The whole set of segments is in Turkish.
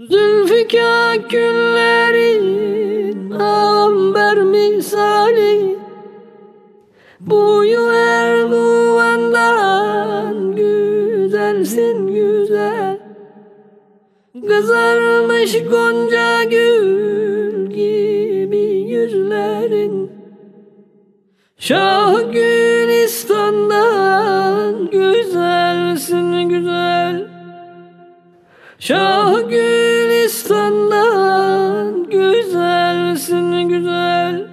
Zülfikar güllerin amber misali, boyu Erdoğan'dan güzelsin güzel. Kızarmış gonca gül gibi yüzlerin, Şah Gülistan'dan güzelsin güzel. Şah Gülistan'dan güzelsin güzel.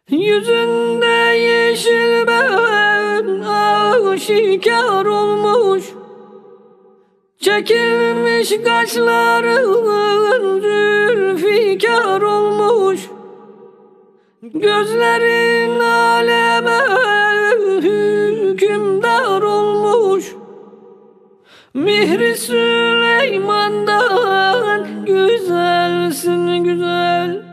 Yüzünde yeşil ben aşikar olmuş, çekilmiş kaşların zülfikar olmuş. Gözlerin aleme hükümdar olmuş, Mihri Süleyman'dan güzelsin güzel.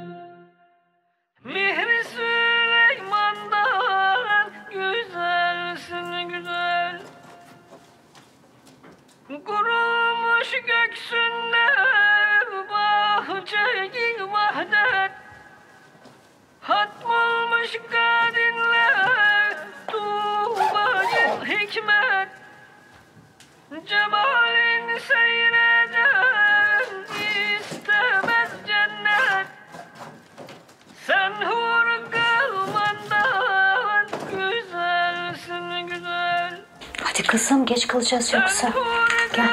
Mihri Süleyman'dan güzelsin güzel. Kurulmuş göksünde bahçe-i vahdet, hatmolmuş kadinler tuğba-i hikmet. Cemalin seyreden istemez cennet, sen hur kılmandan güzelsin güzel. Hadi kızım, geç kalacağız yoksa. Gel.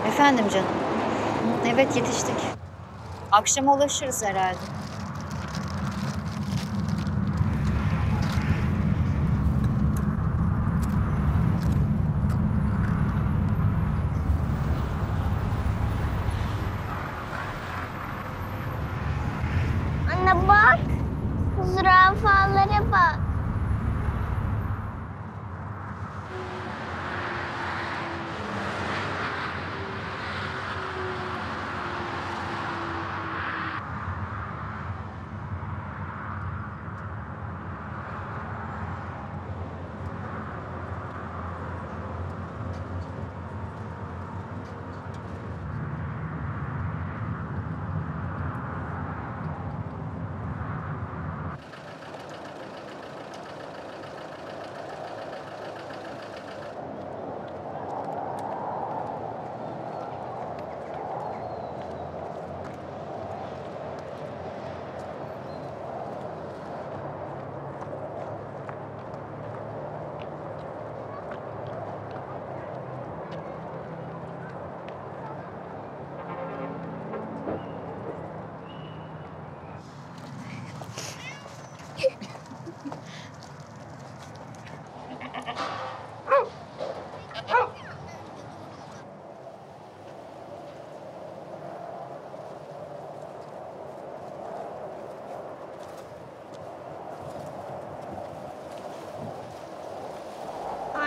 Efendim canım. Evet, yetiştik. Akşama ulaşırız herhalde. Anne bak, zürafalara bak.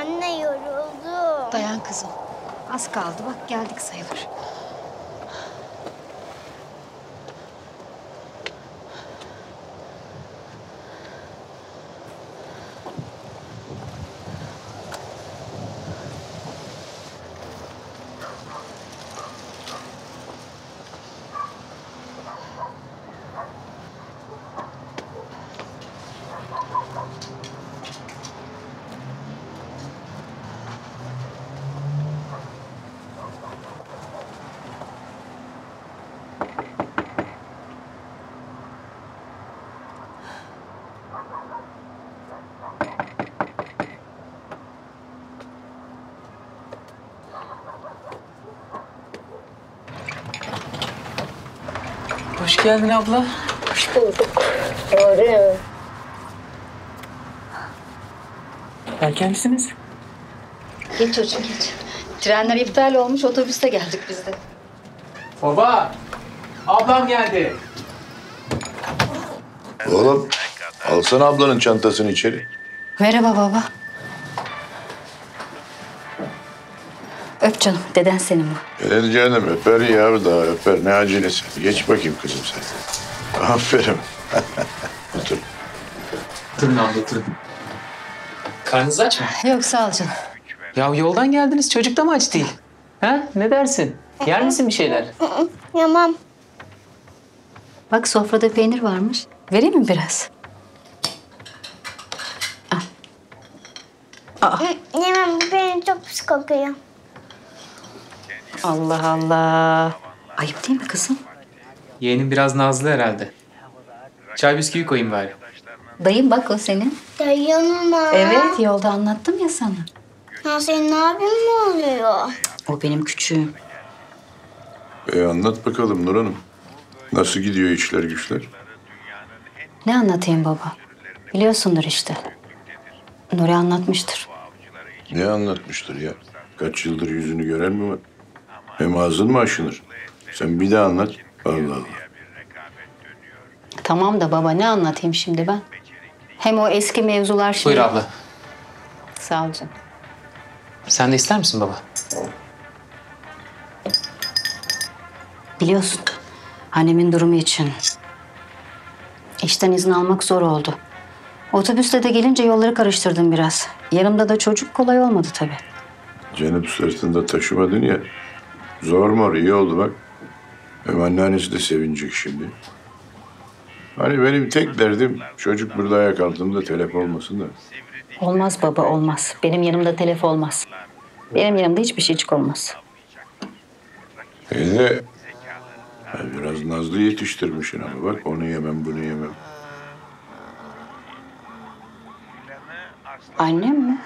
Anne yoruldum. Dayan kızım. Az kaldı, bak geldik sayılır. Hoş geldin abla. Hoş bulduk. Doğru. Erken misiniz? Geç çocuğum geç. Trenler iptal olmuş, otobüste geldik biz de. Baba! Ablam geldi. Oğlum alsana ablanın çantasını içeri. Merhaba baba. Öp canım, deden senin bu. Evet canım öper ya daha öper. Ne acelesi. Geç bakayım kızım sen. Aferin. Otur. Oturun abla oturun. Karnınız aç mı? Yok sağ ol canım. Ya yoldan geldiniz çocuk da mı aç değil? Ha? Ne dersin? Yer misin bir şeyler? Yamam. Bak sofrada peynir varmış. Vereyim mi biraz? Yemem, bu benim çok pis kokuyor. Allah Allah. Ayıp değil mi kızım? Yeğenin biraz nazlı herhalde. Çay bisküvi koyayım bari. Dayım bak o senin. Yanıma. Evet yolda anlattım ya sana. Ya senin abin mi oluyor? O benim küçüğüm. Anlat bakalım Nur Hanım. Nasıl gidiyor işler güçler? Ne anlatayım baba? Biliyorsundur işte. Nuri anlatmıştır. Ne anlatmıştır ya? Kaç yıldır yüzünü gören mi var? Hem ağzın mı aşınır? Sen bir daha anlat. Allah Allah. Tamam da baba ne anlatayım şimdi ben? Hem o eski mevzular şimdi... Buyur abla. Sağ ol canım. Sen de ister misin baba? Biliyorsun annemin durumu için işten izin almak zor oldu. Otobüsle de gelince yolları karıştırdım biraz. Yanımda da çocuk kolay olmadı tabii. Canım sırtında taşımadın ya. Zor mor iyi oldu bak. Hem anneannesi de sevinecek şimdi. Hani benim tek derdim çocuk burada ayak altında telef olmasın da. Olmaz baba olmaz. Benim yanımda telef olmaz. Benim yanımda hiçbir şeycik olmaz. De biraz nazlı yetiştirmişsin ama bak onu yemem bunu yemem. Annem mi?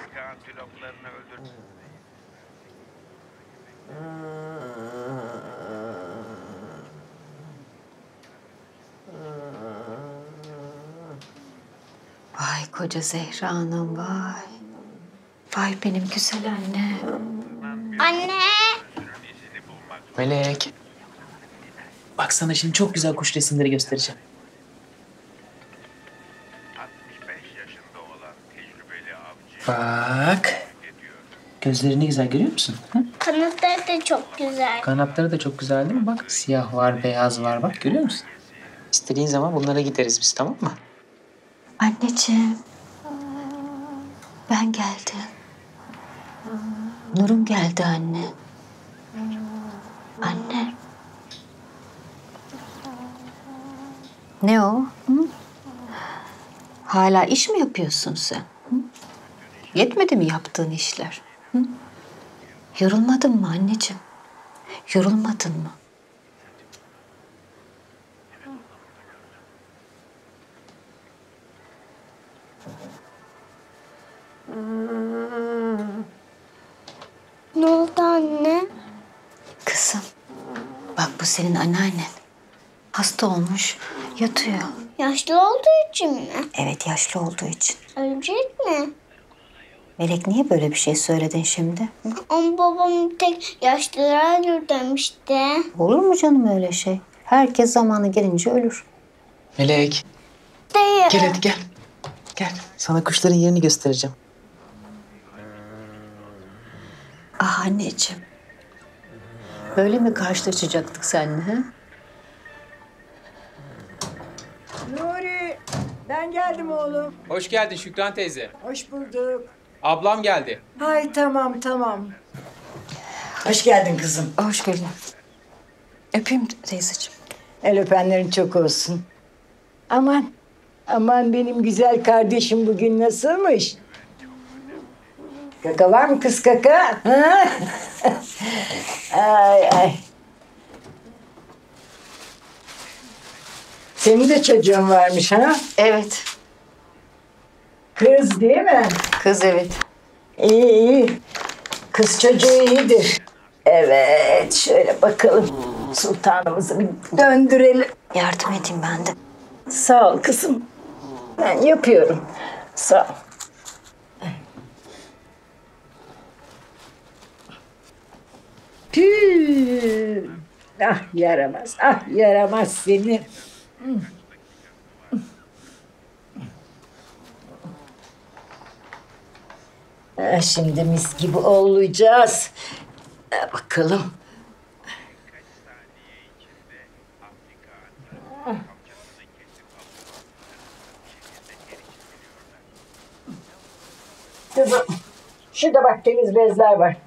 Vay koca Zehra Hanım vay. Vay benim güzel anne. Anne. Melek. Bak sana şimdi çok güzel kuş resimleri göstereceğim. Bak. Gözleri ne güzel görüyor musun? Hı? Kanatları da çok güzel. Kanatları da çok güzel değil mi? Bak siyah var, beyaz var. Bak görüyor musun? İstediğin zaman bunlara gideriz biz tamam mı? Anneciğim. Ben geldim. Nurum geldi anne. Anne. Ne o? Hı? Hala iş mi yapıyorsun sen? Hı? Yetmedi mi yaptığın işler? Hı? Yorulmadın mı anneciğim? Yorulmadın mı? Ne oldu anne? Kızım, bak bu senin anneannen. Hasta olmuş, yatıyor. Yaşlı olduğu için mi? Evet, yaşlı olduğu için. Ölecek mi? Melek niye böyle bir şey söyledin şimdi? Ama babam tek yaşlılara ölür demişti. Olur mu canım öyle şey? Herkes zamanı gelince ölür. Melek. Değil. Gel hadi gel. Gel. Sana kuşların yerini göstereceğim. Ah anneciğim. Böyle mi karşılaşacaktık seninle? Ha? Nuri, ben geldim oğlum. Hoş geldin Şükran teyze. Hoş bulduk. Ablam geldi. Ay tamam, tamam. Hoş geldin kızım. Hoş geldin. Öpeyim teyzeciğim. El öpenlerin çok olsun. Aman, aman benim güzel kardeşim bugün nasılmış? Kaka var mı kız kaka? Ha? Ay ay. Senin de çocuğun varmış ha? Evet. Kız değil mi? Kız evet. İyi iyi. Kız çocuğu iyidir. Evet şöyle bakalım. Sultanımızı bir döndürelim. Yardım edeyim ben de. Sağ ol kızım. Ben yapıyorum. Sağ ol. Tüh. Ah yaramaz, ah yaramaz seni. Şimdi mis gibi olacağız. Bakalım. Kızım, şurada bak temiz bezler var.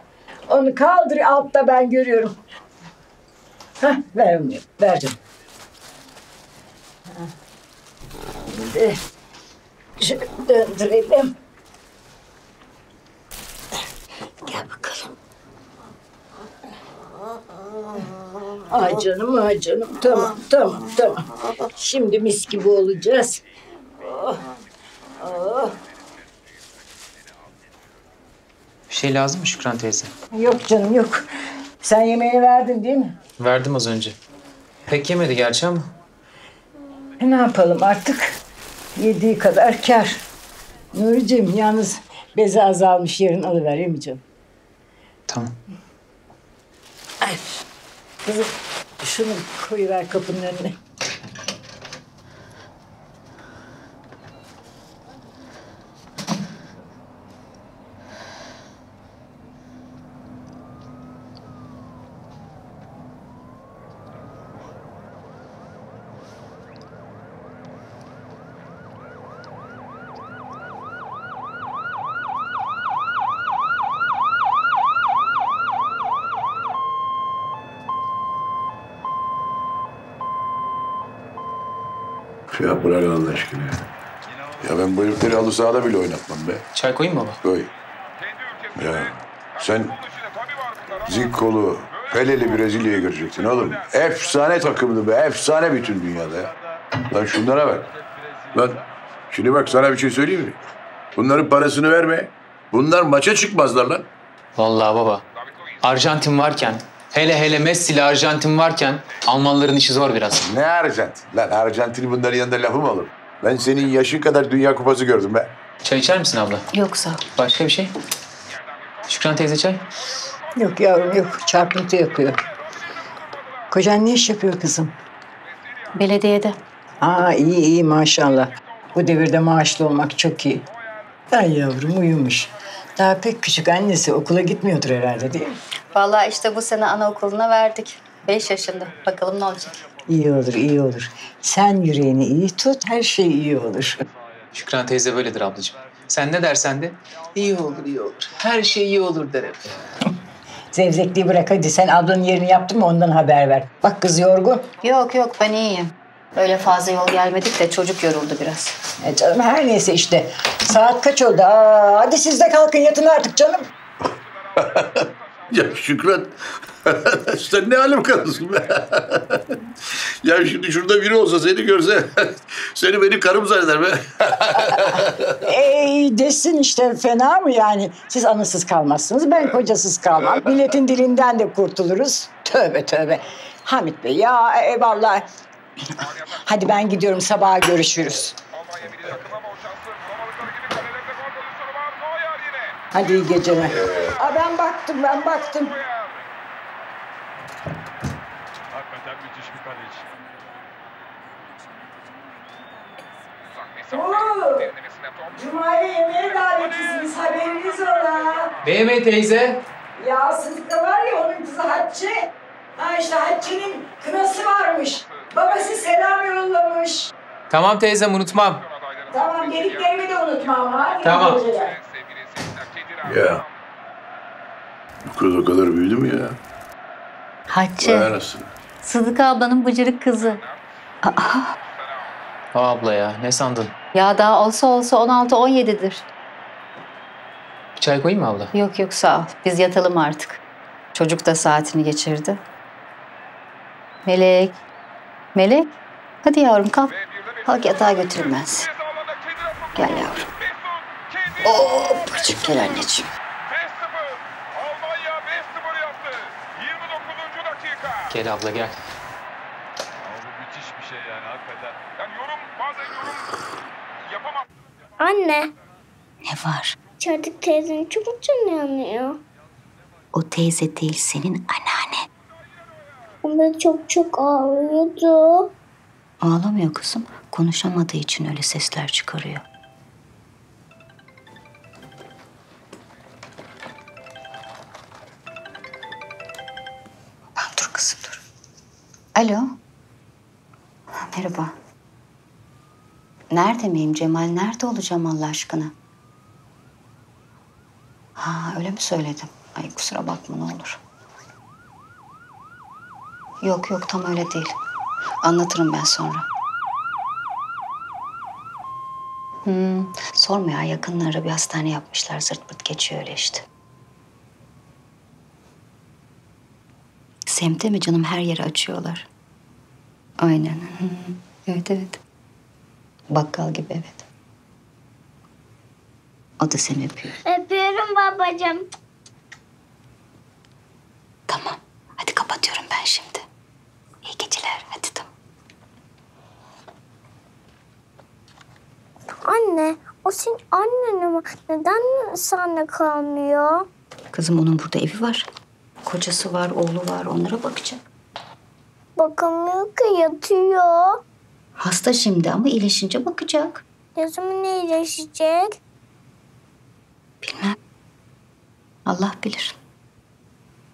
Onu kaldır, altta ben görüyorum. Hah, ver onu, ver canım. Şimdi şöyle döndürelim. Gel bakalım. Ay canım, ay canım. Tamam, tamam, tamam. Şimdi mis gibi olacağız. Oh, oh. Bir şey lazım mı Şükran teyze? Yok canım, yok. Sen yemeğini verdin değil mi? Verdim az önce. Pek yemedi gerçi ama. Ne yapalım artık? Yediği kadar kâr. Nuri'cim yalnız bezi azalmış. Yarın alıver, değil mi canım? Tamam. Ay, kızım şunu koyuver kapının önüne. Ya bırak Allah aşkına ya. Ya ben bu herifleri halı sahada bile oynatmam be. Çay koyayım mı baba? Koy. Ya sen Zikkolu, Peleli Brezilya'yı görecektin oğlum. Efsane takımdı be, efsane bütün dünyada ya. Lan şunlara bak. Lan şimdi bak sana bir şey söyleyeyim mi? Bunların parasını verme. Bunlar maça çıkmazlar lan. Vallahi baba. Arjantin varken, hele Messi ile Arjantin varken Almanların işi zor biraz. Ne Arjantin? Lan Arjantin bunların yanında lafı mı olur? Ben senin yaşın kadar Dünya Kupası gördüm be. Çay içer misin abla? Yoksa Başka bir şey? Şükran teyze çay? Yok yavrum yok. Çarpıntı yapıyor. Kocan ne iş yapıyor kızım? belediyede. Aa iyi iyi maşallah. Bu devirde maaşlı olmak çok iyi. Ay yavrum uyumuş. Daha pek küçük annesi okula gitmiyordur herhalde değil mi? Vallahi işte bu sene anaokuluna verdik. 5 yaşında. Bakalım ne olacak. İyi olur iyi olur. Sen yüreğini iyi tut her şey iyi olur. Şükran teyze böyledir ablacığım. Sen ne dersen de iyi olur, iyi olur. Her şey iyi olur der hep. Zevzekliği bırak hadi sen ablanın yerini yaptın mı ondan haber ver. Bak kız yorgun. Yok yok ben iyiyim. Öyle fazla yol gelmedik de çocuk yoruldu biraz. Canım her neyse işte. Saat kaç oldu? Aa, hadi siz de kalkın yatın artık canım. Ya Şükran, sen ne alim kadınsın be? Ya şimdi şurada biri olsa seni görse, seni benim karım zanneder be. Desin işte fena mı yani? Siz anasız kalmazsınız, ben kocasız kalmam. Milletin dilinden de kurtuluruz. Tövbe tövbe. Hamit Bey ya eyvallah. Hadi ben gidiyorum sabaha görüşürüz. Hadi iyi geceler. Aa, ben baktım. Hakikaten müthiş bir kaleci. Oo, Cuma'ya yemeğe davetlisiniz haberiniz ola. Mehmet teyze. Ya Sıdık'ta var ya onun kızı Hatice. Ha işte Hatice'nin kınası varmış. Babası selam yollamış. Tamam teyzem unutmam. Tamam dediklerimi de unutma ama. Hadi Tamam. iyi geceler. Ya, bu kız o kadar büyüdü mü ya? Vay Hatice, anasını. Sıdıka ablanın bıcırık kızı. Abla ya ne sandın? Ya daha olsa 16-17'dir. Bir çay koyayım mı abla? Yok yok sağ ol. Biz yatalım artık. Çocuk da saatini geçirdi. Melek. Melek. Hadi yavrum kalk. Kalk yatağa götüreyim ben seni. Gel yavrum. Hoppacık gel anneciğim. 5-0. Almanya 5-0 yaptı. 29. dakika. Gel abla gel. Ya bu müthiş bir şey yani hakikaten. Yani yorum Yapamam. Anne, Ne var? içerideki teyzenin çok canı yanıyor. O teyze değil, senin anneannen. Ama çok çok ağlıyordu. Ağlamıyor kızım. Konuşamadığı için öyle sesler çıkarıyor. Dur kızım dur. Alo. Merhaba. Nerede miyim Cemal? Nerede olacağım Allah aşkına? Ha öyle mi söyledim? Ay kusura bakma ne olur. Yok yok tam öyle değil. Anlatırım ben sonra. Sorma ya yakınlara bir hastane yapmışlar. Zırt pırt geçiyor öyle işte. Semte mi canım her yeri açıyorlar. Aynen. Evet evet. Bakkal gibi evet. O da seni öpüyor. Öpüyorum babacığım. Tamam. Hadi kapatıyorum ben şimdi. İyi geceler. Hadi tamam. Anne, o senin annen ama neden seninle kalmıyor? Kızım onun burada evi var. Kocası var, oğlu var. Onlara bakacak. Bakamıyor ki, yatıyor. Hasta şimdi ama iyileşince bakacak. Ne zaman iyileşecek? Bilmem. Allah bilir.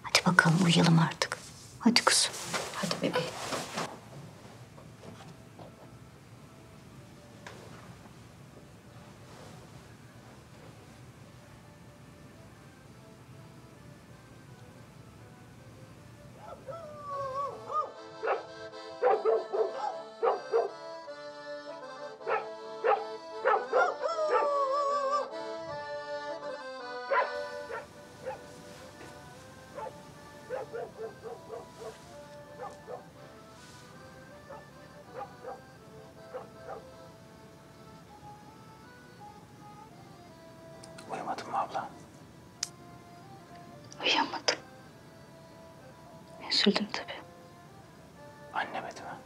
Hadi bakalım uyuyalım artık. Hadi kızım. Hadi bebeğim. Uyumadın mı abla? Uyuyamadım. Üzüldüm tabii. Anneme değil mi?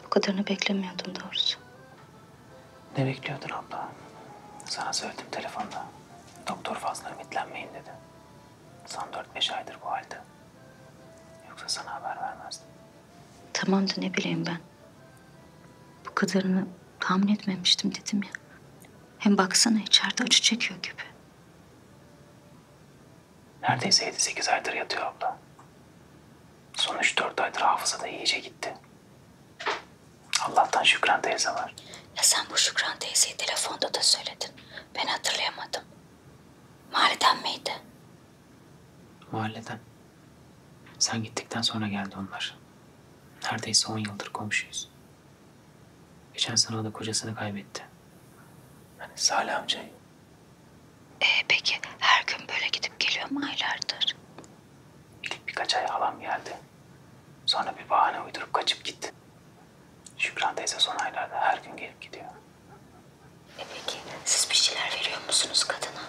Bu kadarını beklemiyordum doğrusu. Ne bekliyordun abla? Sana söyledim telefonda. Doktor fazla ümitlenmeyin dedi. Son 4-5 aydır bu halde. Yoksa sana haber vermezdim. Tamam da ne bileyim ben. Bu kadarını tahmin etmemiştim dedim ya. Hem baksana içeride acı çekiyor gibi. Neredeyse 7-8 aydır yatıyor abla. Son 3-4 aydır hafıza da iyice gitti. Allah'tan Şükran teyze var. Ya sen bu Şükran teyzeyi telefonda da söyledin. Ben hatırlayamadım. Mahalleden miydi? Mahalleden. Sen gittikten sonra geldi onlar. Neredeyse 10 yıldır komşuyuz. Geçen sene o da kocasını kaybetti. Hani Salih amcayı. Peki her gün böyle gidip geliyor mu aylardır? İlk birkaç ay halam geldi. Sonra bir bahane uydurup kaçıp gitti. Şükran teyze son aylarda her gün gelip gidiyor. Peki siz bir şeyler veriyor musunuz kadına?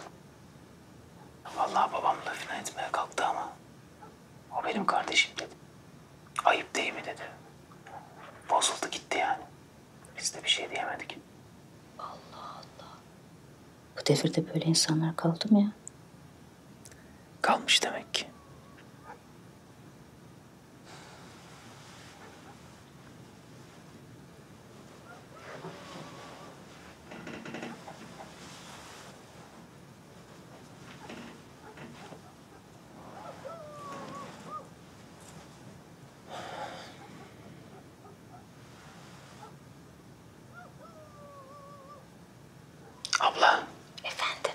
Vallahi babam lafını etmeye kalktı ama o benim kardeşim dedi. Ayıp değil mi dedi. Bozuldu gitti yani. Biz de bir şey diyemedik. Bu devirde böyle insanlar kaldı mı ya? Kalmış demek ki. Abla. Efendim?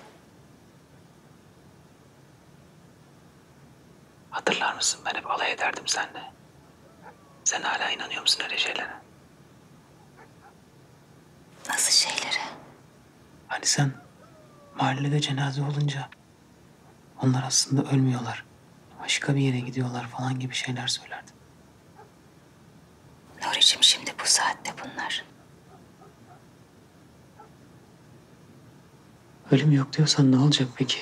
Hatırlar mısın ben hep alay ederdim seninle. Sen hala inanıyor musun öyle şeylere? Nasıl şeylere? Hani sen mahallede cenaze olunca onlar aslında ölmüyorlar. Başka bir yere gidiyorlar falan gibi şeyler söylerdin. Nuri'cim şimdi bu saatte bunlar. Ölüm yok diyorsan ne olacak peki?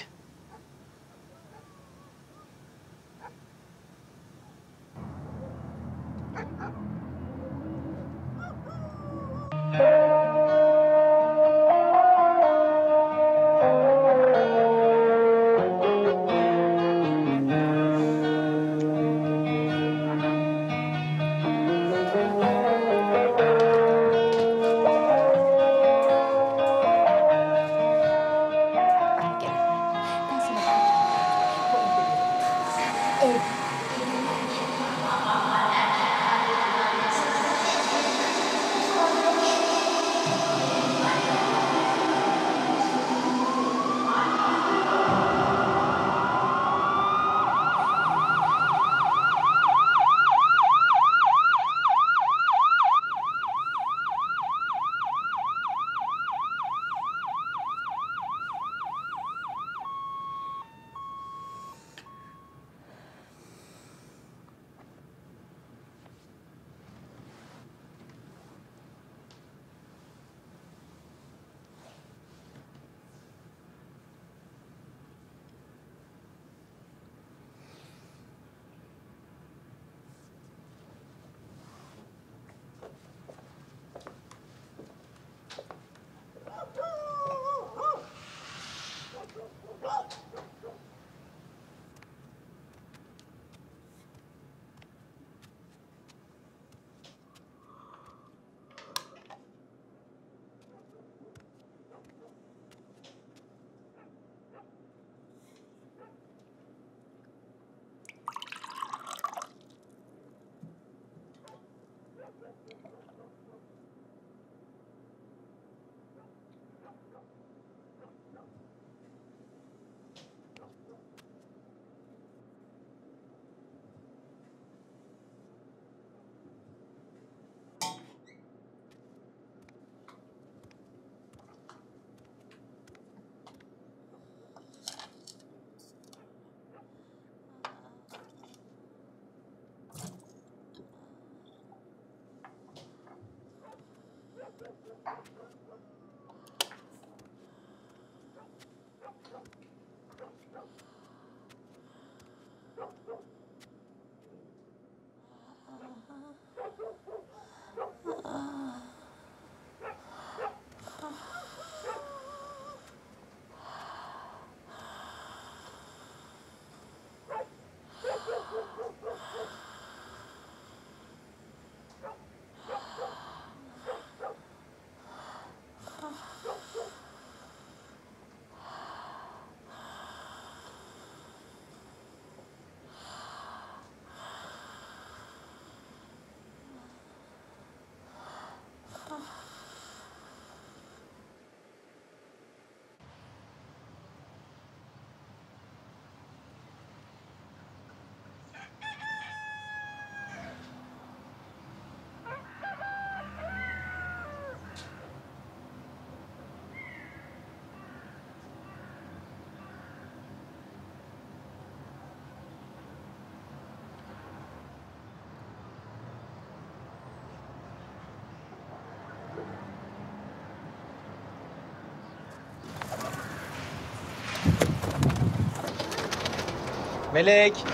Melek.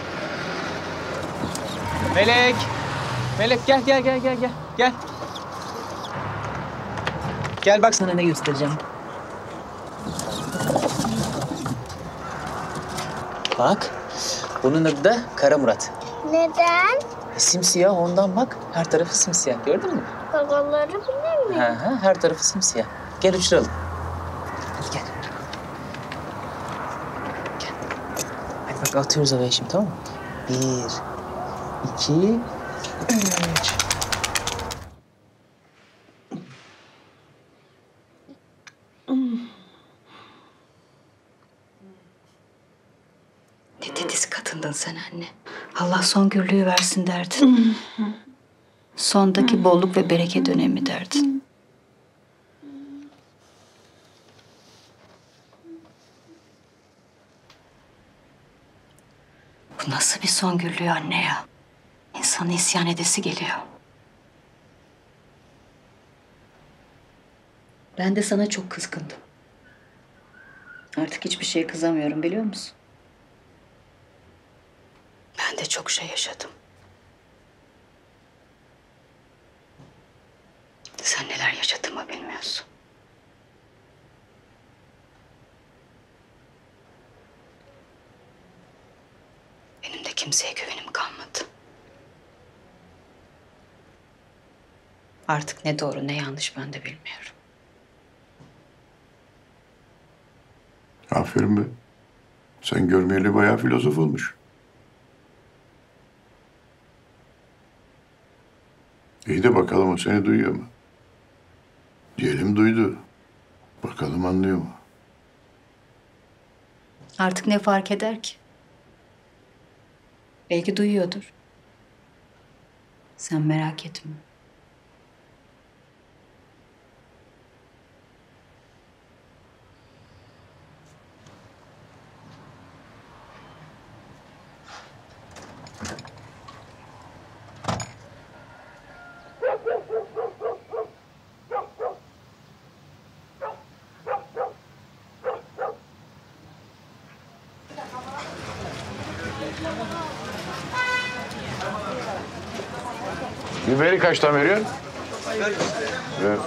Melek. Melek gel gel gel gel gel. Gel. Gel bak sana ne göstereceğim. Bak. Bunun adı da Kara Murat. Neden? Simsiyah ondan bak. Her tarafı simsiyah. Gördün mü? Babaları bilir mi? Hı hı, her tarafı simsiyah. Gel uçuralım. Hadi gel. Gel. Hadi bak atıyoruz havaya şimdi, tamam mı? 1, 2, 3. Ne titiz kadındın sen anne. Allah son gürlüğü versin derdin. Sondaki bolluk ve bereket dönemi derdin. Bu nasıl bir son gürlüğü anne ya? İnsanın isyan edesi geliyor. Ben de sana çok kızgındım. Artık hiçbir şeye kızamıyorum, biliyor musun? Ben de çok şey yaşadım. Sen neler yaşadığımı bilmiyorsun. Benim de kimseye güvenim kalmadı. Artık ne doğru ne yanlış ben de bilmiyorum. Aferin be. Sen görmeyeli bayağı filozof olmuş. İyi de bakalım o seni duyuyor mu? Diyelim duydu. Bakalım anlıyor mu? Artık ne fark eder ki? Belki duyuyordur. Sen merak etme. Biberi kaçtan veriyorsun? Evet.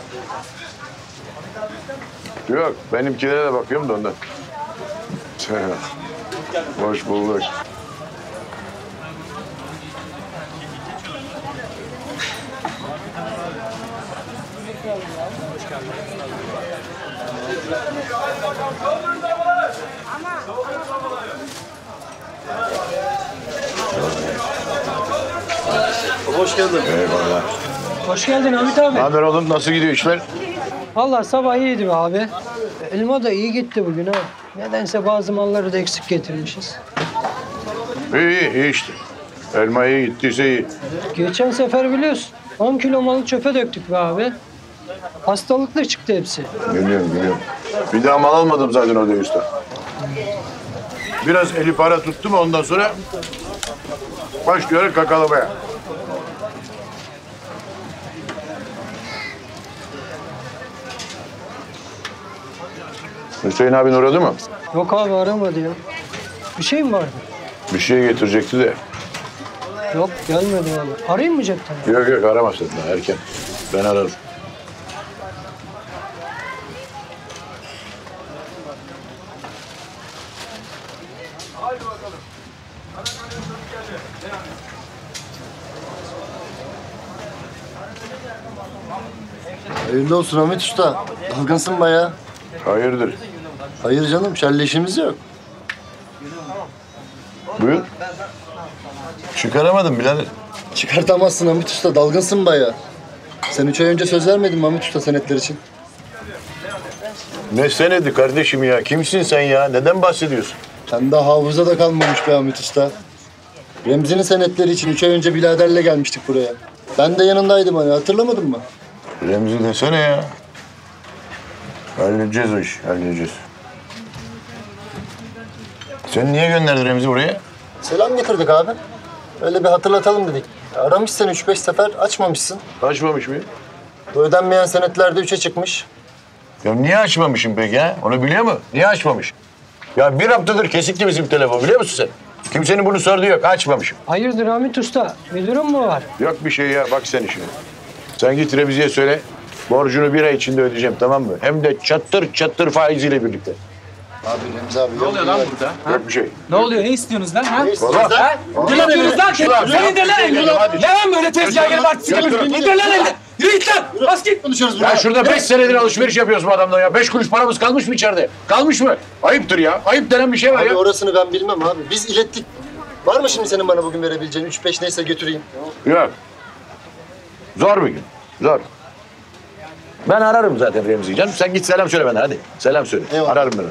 Yok, benimkilere de bakıyorum da ondan. Hoş bulduk. Hoş geldin. Eyvallah. Hoş geldin Hamit abi. Ne haber oğlum? Nasıl gidiyor işler? Vallahi sabah iyiydi be abi. Elma da iyi gitti bugün ha. Nedense bazı malları da eksik getirmişiz. İyi işte. Elma iyi gittiyse iyi. Geçen sefer biliyorsun 10 kilo malı çöpe döktük be abi. Hastalıklı çıktı hepsi. Biliyorum. Bir daha mal almadım zaten orada usta. Biraz eli para tuttu mu ondan sonra başlıyor kakalamaya. Hüseyin abin uğradı mı? Yok abi aramadı ya. Bir şey mi vardı? Bir şey getirecekti de. Yok gelmedi valla. Arayayım mı cepten? Yok yok aramazsın daha erken. Ben ararım. Hayırlı olsun Ahmet Usta. Dalgınsın bayağı. Hayırdır? Hayır canım, şerle işimiz yok. Buyur. Çıkaramadım birader. Çıkartamazsın Ahmet Usta, dalgınsın bayağı. Sen 3 ay önce söz vermedin mi Ahmet Usta senetler için? Ne senedi kardeşim ya? Kimsin sen ya? Neden bahsediyorsun? Sen de hafızada kalmamış be Ahmet Usta. Remzi'nin senetleri için 3 ay önce biraderle gelmiştik buraya. Ben de yanındaydım hani, hatırlamadın mı? Remzi desene ya. Halledeceğiz o işi, halledeceğiz. Sen niye gönderdin Remzi buraya? Selam getirdik abi. Öyle bir hatırlatalım dedik. Aramışsın 3-5 sefer, açmamışsın. Açmamış mıyım? Bu ödenmeyen senetler de 3'e çıkmış. Ya niye açmamışım peki ha? Onu biliyor mu? Niye açmamış? Ya bir haftadır kesikti bizim telefon biliyor musun sen? Kimsenin bunu sorduğu yok. Açmamışım. Hayırdır Hamit Usta? Bir durum mu var? Yok bir şey ya. Bak sen işine. Sen git Remzi'ye söyle. Borcunu bir ay içinde ödeyeceğim tamam mı? Hem de çatır çatır faiziyle birlikte. Abi Remzi abi. Ne oluyor lan burada? Yok bir şey. Ne oluyor? Ne istiyorsunuz lan? Ha? Ne istiyorsunuz lan? Ne yapıyorsunuz lan? İndir lan elini. Ne lan böyle tezgah gelip artistlik yapıyorsun? İndir lan elini. Yürü git lan. Bas git. Konuşuyoruz Ya şurada 5 senedir alışveriş yapıyoruz bu adamdan ya. 5 kuruş paramız kalmış mı içeride? Kalmış mı? Ayıptır ya. Ayıp denen bir şey var Abi ya. orasını ben bilmem abi. Biz ilettik. Var mı şimdi senin bana bugün verebileceğin 3-5 neyse götüreyim? Yok. Zor bir gün. Zor. Ben ararım zaten Remzi'yi canım. Sen git selam söyle bana hadi. Selam söyle. Eyvallah. Ararım ben onu.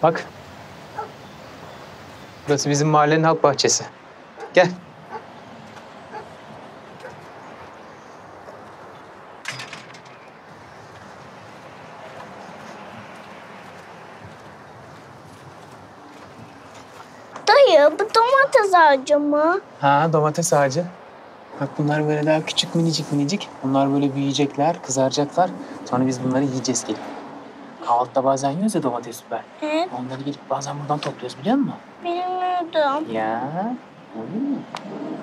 Bak. Burası bizim mahallenin halk bahçesi. Gel. Dayı bu domates ağacı mı? Ha, domates ağacı. Bak bunlar böyle daha küçük minicik minicik. Bunlar böyle büyüyecekler, kızaracaklar. Sonra biz bunları yiyeceğiz gelip. Kahvaltıda bazen yiyoruz ya domates biber. Evet. Onları gelip bazen buradan topluyoruz biliyor musun? Bilmiyordum. Ya. Öyle mi?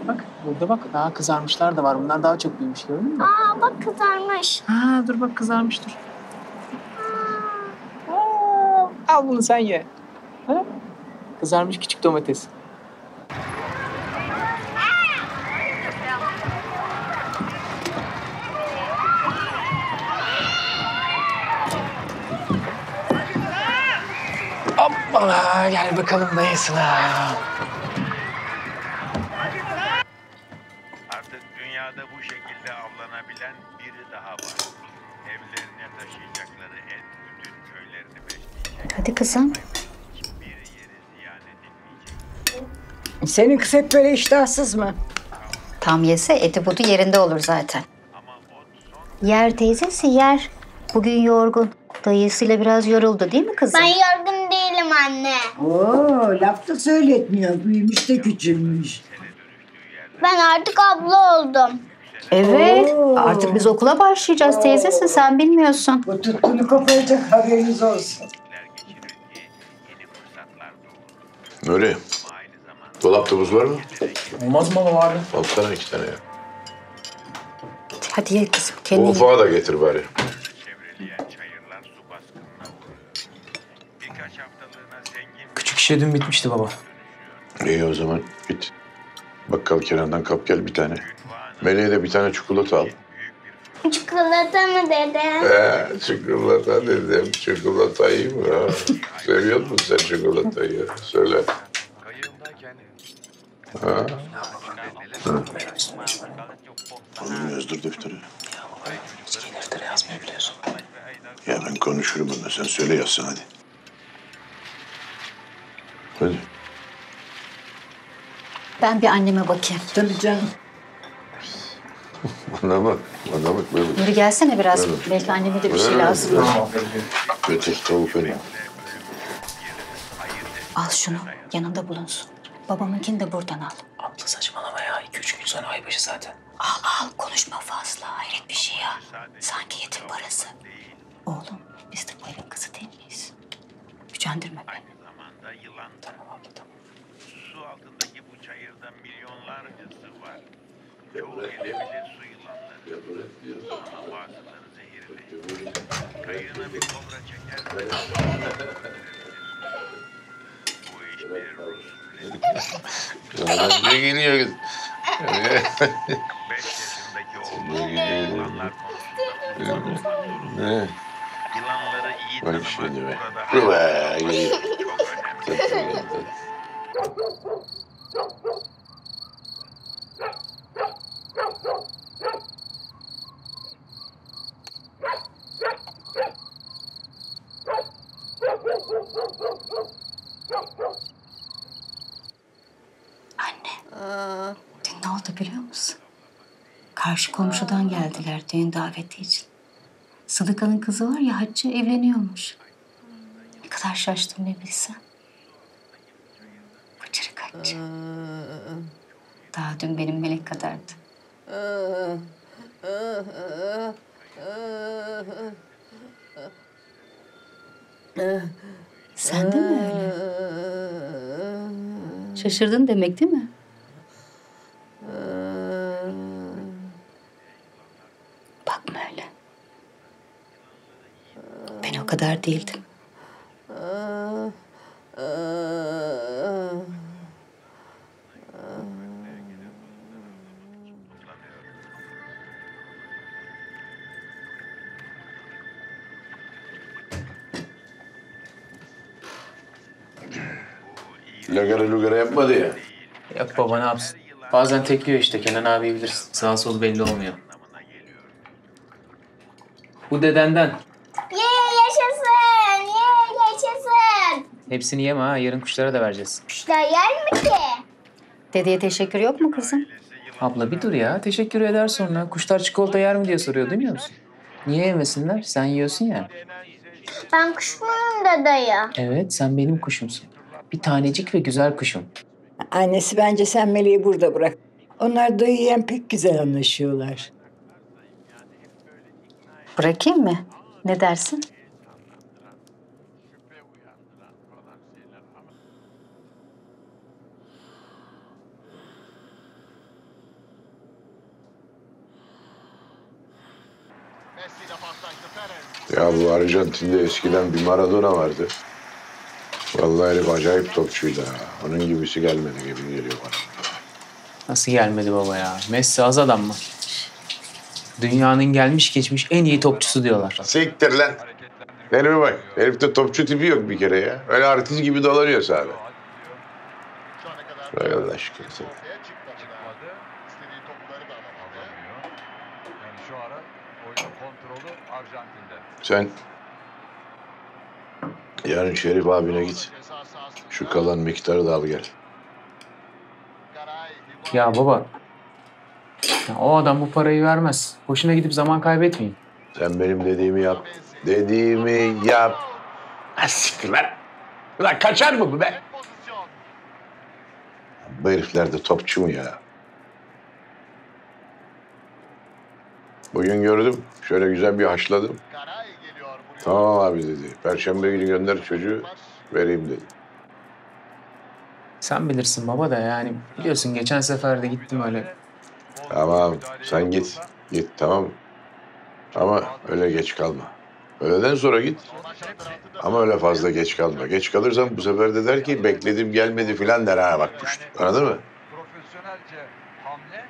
Bak burada bak daha kızarmışlar da var. Bunlar daha çok büyümüş gördün mü? Aa bak kızarmış. Ha dur bak kızarmış dur. Aa, al bunu sen ye. Ha? Kızarmış küçük domates. Hoppala gel bakalım dayısına. Artık dünyada bu şekilde avlanabilen biri daha var. Evlerine taşıyacakları et bütün köylerini besleyecek. Hadi kızım. Bir yeri ziyan edilmeyecek. Senin kız hep böyle iştahsız mı? Tam yese eti budu yerinde olur zaten. Yer teyzesi yer. Bugün yorgun. Dayısıyla biraz yoruldu değil mi kızım? Ben yorgun değilim anne. Oo, laf da söyletmiyor. Büyümüş de küçülmüş. Ben artık abla oldum. Evet. Oo. Artık biz okula başlayacağız teyzesi. Sen bilmiyorsun. Bu tutkunu koparacak, haberiniz olsun. Öyle. Dolapta buz var mı? Olmaz mı abi? Alsana 2 tane ya. Hadi ye kızım. Bu Kendin ye. ufağı da getir bari. Çevreleyen çayırlar su baskınına uğruyor. Birkaç haftalığına zengin Küçük işe dün bitmişti baba. İyi o zaman git. Bakkal Kenan'dan kap gel bir tane. Meleğe de bir tane çikolata al. Çikolata mı dede? Çikolata dedim. Çikolatayı mı? Ha? Seviyor musun sen çikolatayı? Söyle. Ha? Oğlum yazdır defteri. Hiç deftere yazmayı biliyorsun. Ya ben konuşurum onunla. Sen söyle yazsın hadi. Hadi. Ben bir anneme bakayım. Tabii canım. Bana bak. Bana bak böyle. Yürü gelsene biraz. Evet. Belki anneme de bir şey Evet. lazım. Götür tavuk vereyim. Al şunu, yanında bulunsun. Babamınkini de buradan al. Abla saçmalama ya. 2-3 gün sonra aybaşı zaten. Al, konuşma fazla. Hayret bir şey ya. Sanki yetim parası. Oğlum, biz de bu evin kızı değil miyiz? Gücendirme beni. Aynı zamanda yılan. Tamam abla tamam. Su altındaki bu çayırda milyonlarcası var. Çoğu gelebilir su yılanları. Ama bazıları zehirli. Kayığına bir kobra çeker. Bu iş bir Rus Ne geliyor kız? 5 yaşındaki oğlum yılanlar konusunda Ne? yılanları iyi Bak tanımak şimdi be. burada Be, geliyor. çok önemli. Anne, dün ne oldu biliyor musun? Karşı komşudan geldiler düğün daveti için. Sıdıka'nın kızı var ya Hatice evleniyormuş. Ne kadar şaştım ne bilsen. Bıcırık Hatice. Daha dün benim melek kadardı. Sen de mi öyle? Şaşırdın demek değil mi? Bakma öyle. Ben o kadar değildim. Lagara lugara yapmadı ya. Yok baba ne yapsın? Bazen tekliyor işte. Kenan abi bilirsin. Sağ solu belli olmuyor. Bu dedenden. Yaşasın! Yaşasın! Hepsini yeme ha. Yarın kuşlara da vereceğiz. Kuşlar yer mi ki? Dedeye teşekkür yok mu kızım? Abla bir dur ya. Teşekkür eder sonra. Kuşlar çikolata yer mi diye soruyor duymuyor musun? Niye yemesinler? Sen yiyorsun ya. Ben kuş muyum da dayı? Evet sen benim kuşumsun. Bir tanecik ve güzel kuşum. Annesi bence sen Meleği burada bırak. Onlar dayıyen pek güzel anlaşıyorlar. Bırakayım mı? Ne dersin? Ya bu Arjantin'de eskiden bir Maradona vardı. Vallahi herif acayip topçuydu ha. Onun gibisi gelmedi gibi geliyor bana. Nasıl gelmedi baba ya? Messi az adam mı? Dünyanın gelmiş geçmiş en iyi topçusu diyorlar. Siktir lan. Herife bak. Herifte topçu tipi yok bir kere ya. Öyle artist gibi dolanıyor sahada. Bırak Allah aşkına sen. Yani şu ara oyunun kontrolü Arjantin'de. Sen yarın Şerif abine git. Şu kalan miktarı da al gel. Ya baba. Ya o adam bu parayı vermez. Boşuna gidip zaman kaybetmeyin. Sen benim dediğimi yap. Dediğimi yap. Ha siktir lan. Ulan kaçar mı bu be? Bu herifler de topçu mu ya? Bugün gördüm. Şöyle güzel bir haşladım. Tamam abi dedi. Perşembe günü gönder çocuğu vereyim dedi. Sen bilirsin baba da yani biliyorsun geçen sefer de gittim öyle. Tamam sen git. Git tamam. Ama öyle geç kalma. Öğleden sonra git. Ama öyle fazla geç kalma. Geç kalırsan bu sefer de der ki bekledim gelmedi filan der ha bak puşt. Anladın mı? Profesyonelce hamle.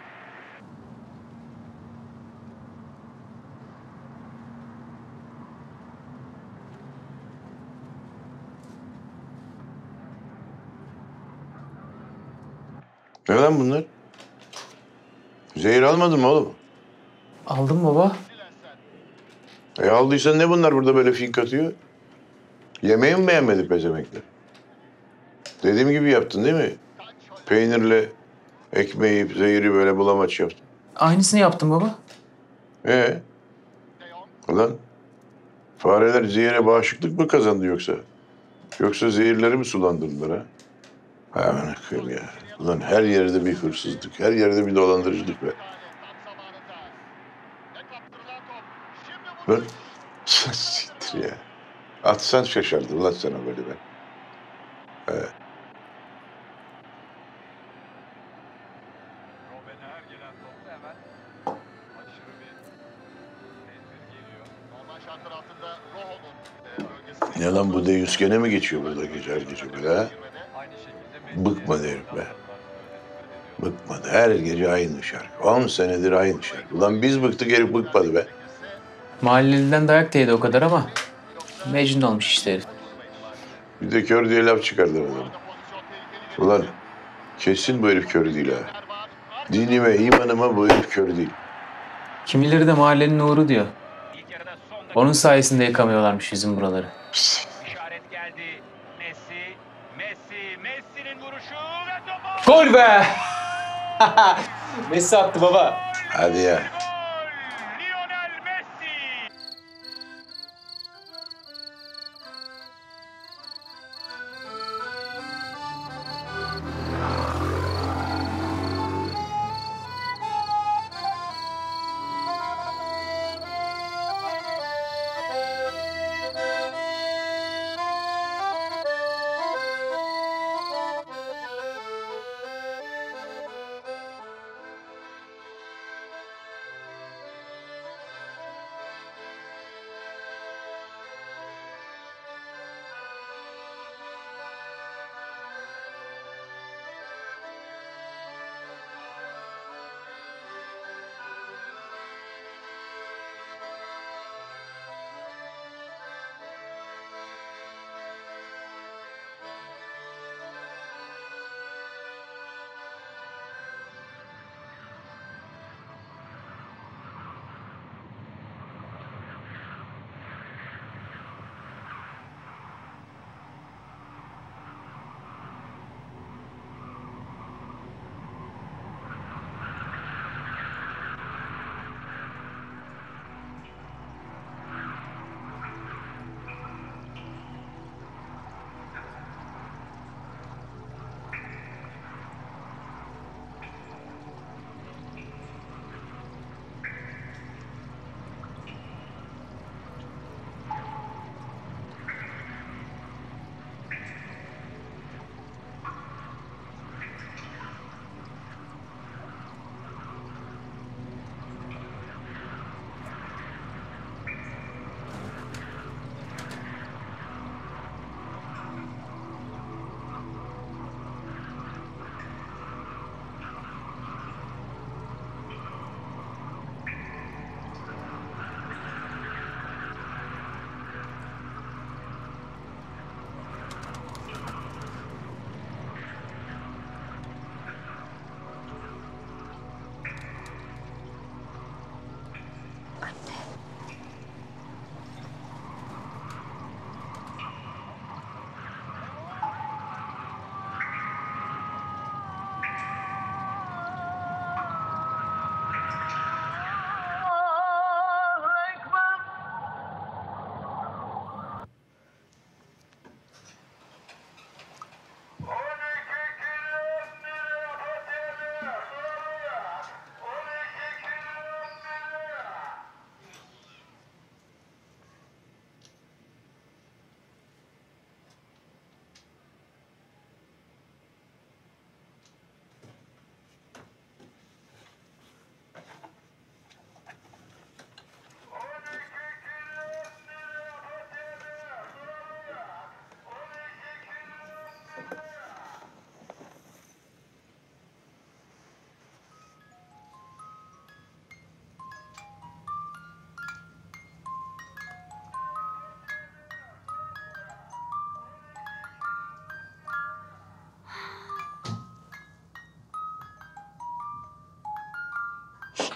Ne lan bunlar? Zehir almadın mı oğlum? Aldım baba. Aldıysan ne bunlar burada böyle fink atıyor? Yemeği mi beğenmedi pezemekler? Dediğim gibi yaptın değil mi? Peynirle ekmeği, zehiri böyle bulamaç yaptın. Aynısını yaptım baba. Ulan fareler zehire bağışıklık mı kazandı yoksa? Yoksa zehirleri mi sulandırdılar ha? Hay aman akıyım ya. Ulan her yerde bir hırsızlık, her yerde bir dolandırıcılık be. Lan siktir ya. Atsan şaşardım lan sana böyle ben. He. Ne lan bu deyus gene mi geçiyor burada gece her gece böyle ha? Bıkmadı herif be. Bıkmadı. Her gece aynı şarkı. 10 senedir aynı şarkı. Ulan biz bıktık herif bıkmadı be. Mahalleliden dayak da yedi o kadar ama Mecnun olmuş işte herif. Bir de kör diye laf çıkardılar adamı. Ulan kesin bu herif kör değil ha. Dinime, imanıma bu herif kör değil. Kimileri de mahallenin uğru diyor. Onun sayesinde yıkamıyorlarmış yüzün buraları. İşaret geldi. Messi'nin vuruşu ve topu. Gol be! Messi attı baba. Hadi ya. Lionel Messi.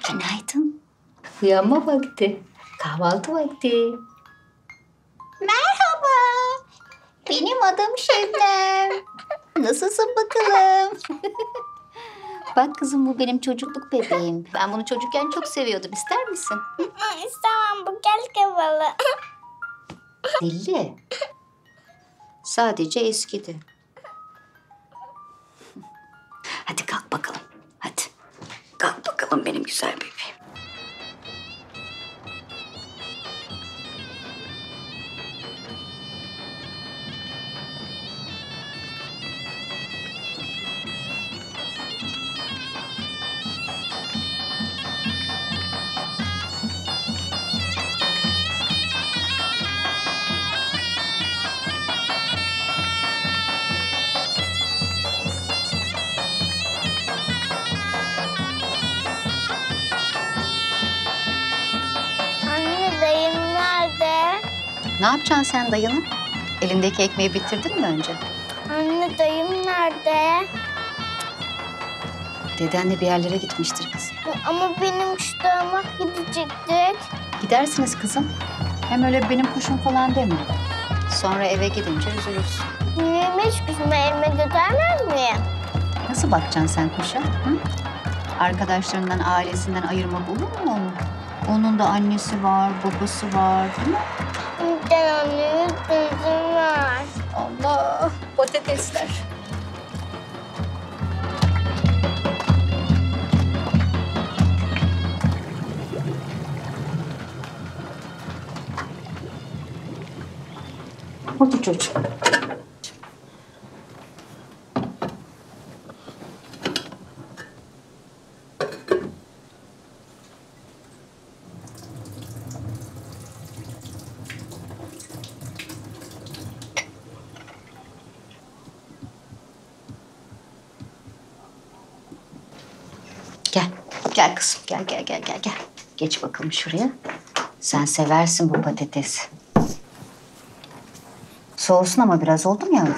Günaydın. Uyanma vakti. Kahvaltı vakti. Merhaba. Benim adım Şebnem. Nasılsın bakalım? Bak kızım, bu benim çocukluk bebeğim. Ben bunu çocukken çok seviyordum. İster misin? İstemem, bu gel kafalı. Dilli. Sadece eskidi. Hadi kalk bakalım. Hadi. Kalk bakalım benim güzel bebeğim. Anne dayım nerede? Ne yapacaksın sen dayını? Elindeki ekmeği bitirdin mi önce? Anne dayım nerede? Dedenle bir yerlere gitmiştir kız. Ama benim kuşlarıma gidecektik. Gidersiniz kızım. Hem öyle benim kuşum falan deme. Sonra eve gidince üzülürsün. Nilemi hiç kuşuma elime götürmez miyim? Nasıl bakacaksın sen kuşa? Hı? Arkadaşlarından, ailesinden ayırmak olur mu onu? Onun da annesi var, babası var değil mi? Neden annemin kızım var? Allah, patatesler. Otur çocuğum. Gel, gel kızım. Gel. Geç bakalım şuraya. Sen seversin bu patatesi. Soğusun ama biraz oldu mu yavrum?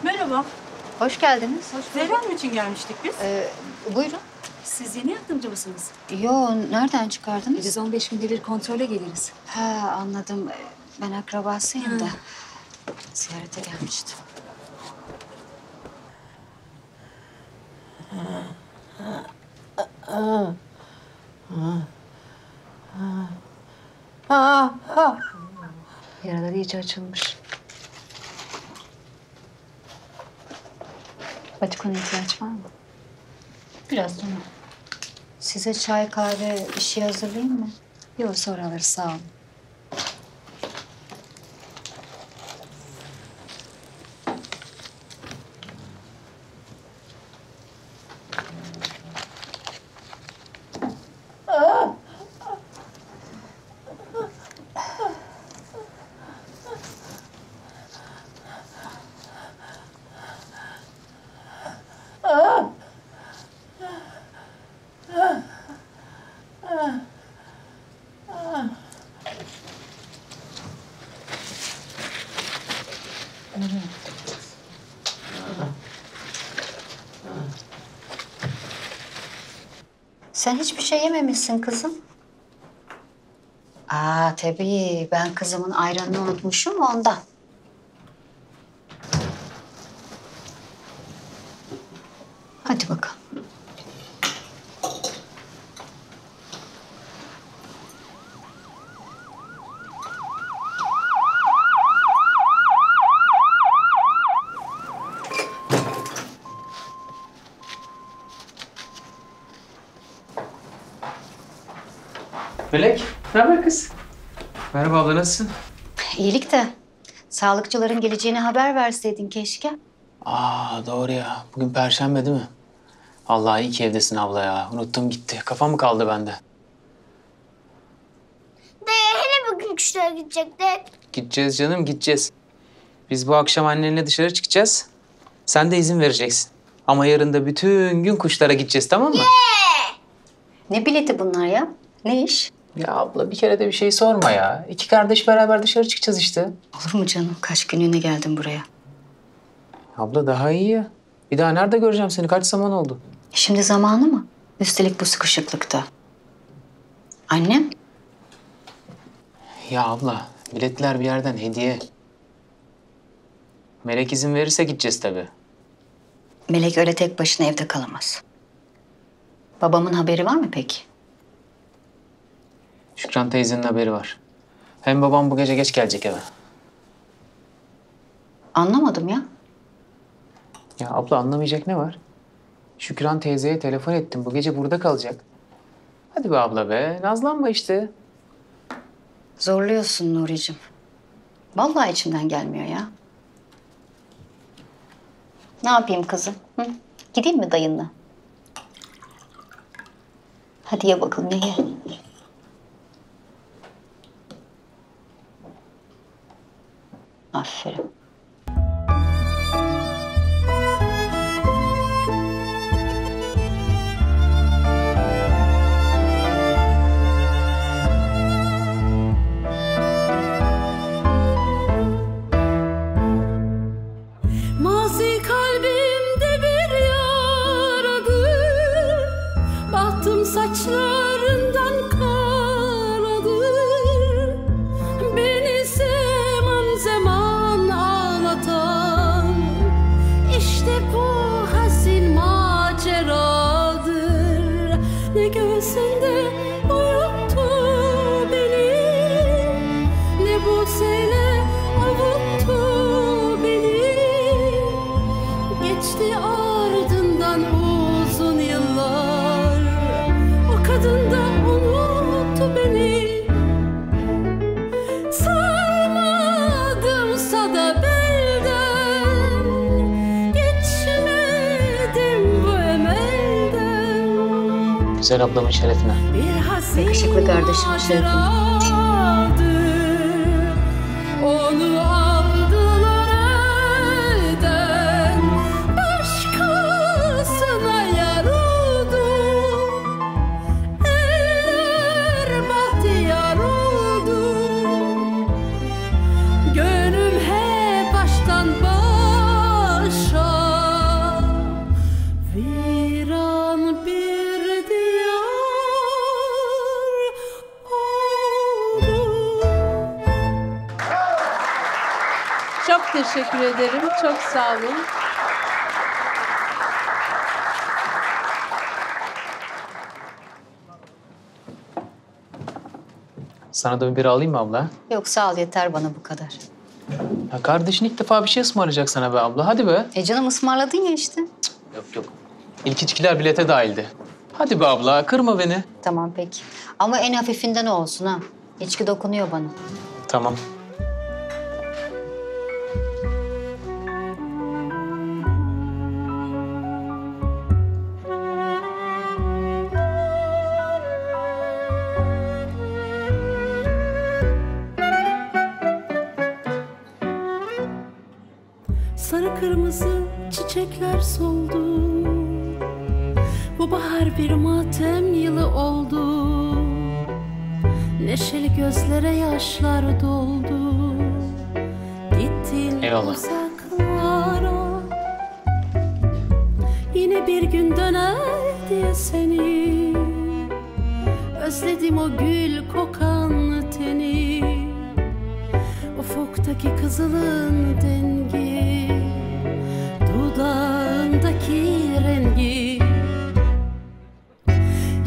Merhaba. Hoş geldiniz. Zehra Hanım için gelmiştik biz. Buyurun. Siz yeni yardımcı mısınız? Yo, nereden çıkardınız? Biz 15 günde bir kontrole geliriz. Ha, anladım. Ben akrabasıyım da ziyarete gelmiştim. Yaraları iyice açılmış. Patikona ihtiyaç var mı? Biraz sonra. Size çay, kahve, bir şey hazırlayayım mı? Yok, sonra alırız, sağ olun. Sen hiçbir şey yememişsin kızım. Tabii. Ben kızımın ayranını unutmuşum ondan. Hadi bakalım. Melek, ne haber kız? Merhaba abla, nasılsın? İyilik de sağlıkçıların geleceğini haber verseydin keşke. Doğru ya. Bugün Perşembe değil mi? Vallahi iyi ki evdesin abla ya. Unuttum gitti. Kafam mı kaldı bende? Dayı hele bugün kuşlara gidecektik. Gideceğiz canım, gideceğiz. Biz bu akşam annenle dışarı çıkacağız. Sen de izin vereceksin. Ama yarın da bütün gün kuşlara gideceğiz, tamam mı? Ne bileti bunlar ya? Ne iş? Ya abla bir kere de bir şey sorma ya. İki kardeş beraber dışarı çıkacağız işte. Olur mu canım? Kaç günlüğüne geldim buraya. Abla daha iyi ya. Bir daha nerede göreceğim seni? Kaç zaman oldu? Şimdi zamanı mı? Üstelik bu sıkışıklıkta. Annem? Ya abla, biletler bir yerden hediye. Melek izin verirse gideceğiz tabii. Melek öyle tek başına evde kalamaz. Babamın haberi var mı peki? Şükran teyzenin haberi var. Hem babam bu gece geç gelecek eve. Anlamadım ya. Ya abla anlamayacak ne var? Şükran teyzeye telefon ettim. Bu gece burada kalacak. Hadi be abla be. Nazlanma işte. Zorluyorsun Nuri'cim. Vallahi içimden gelmiyor ya. Ne yapayım kızım? Hı? Gideyim mi dayınla? Hadi ye bakalım ye. Aferin. Mazi kalbimde bir yaradır, bahtım saçlarından karadır. Beni zaman zaman ağlatan işte bu hazin maceradır. Ne göğsünde uyuttu beni, ne bu sene avuttu beni. Geçti ardından uzun yıllar, o kadın da unuttu beni. Sarmadımsa da belden, geçmedim bu emelden. Güzel ablamın şerefine. Bir hazin Yakışıklı kardeşim şerefine. Onu aldılar elden, başkasına yar oldu. Eller bahtiyar oldu. Gönül hep baştan başa viran bir diyar oldu. Çok teşekkür ederim. Çok sağ olun. Sana da bir bira alayım mı abla? Yok sağ ol yeter bana bu kadar. Ya kardeşin ilk defa bir şey ısmarlayacak sana be abla. Hadi be. Canım ısmarladın ya işte. Yok yok. İlk içkiler bilete dahildi. Hadi be abla, kırma beni. Tamam peki. Ama en hafifinden olsun ha. İçki dokunuyor bana. Tamam. Sarı kırmızı çiçekler soldu. Bu bahar bir matem yılı oldu. Neşeli gözlere yaşlar doldu. Gittin Eyvallah. uzaklara. Yine bir gün döner diye seni özledim, o gül kokan teni. Ufuktaki kızılın dengi, dudağındaki rengi.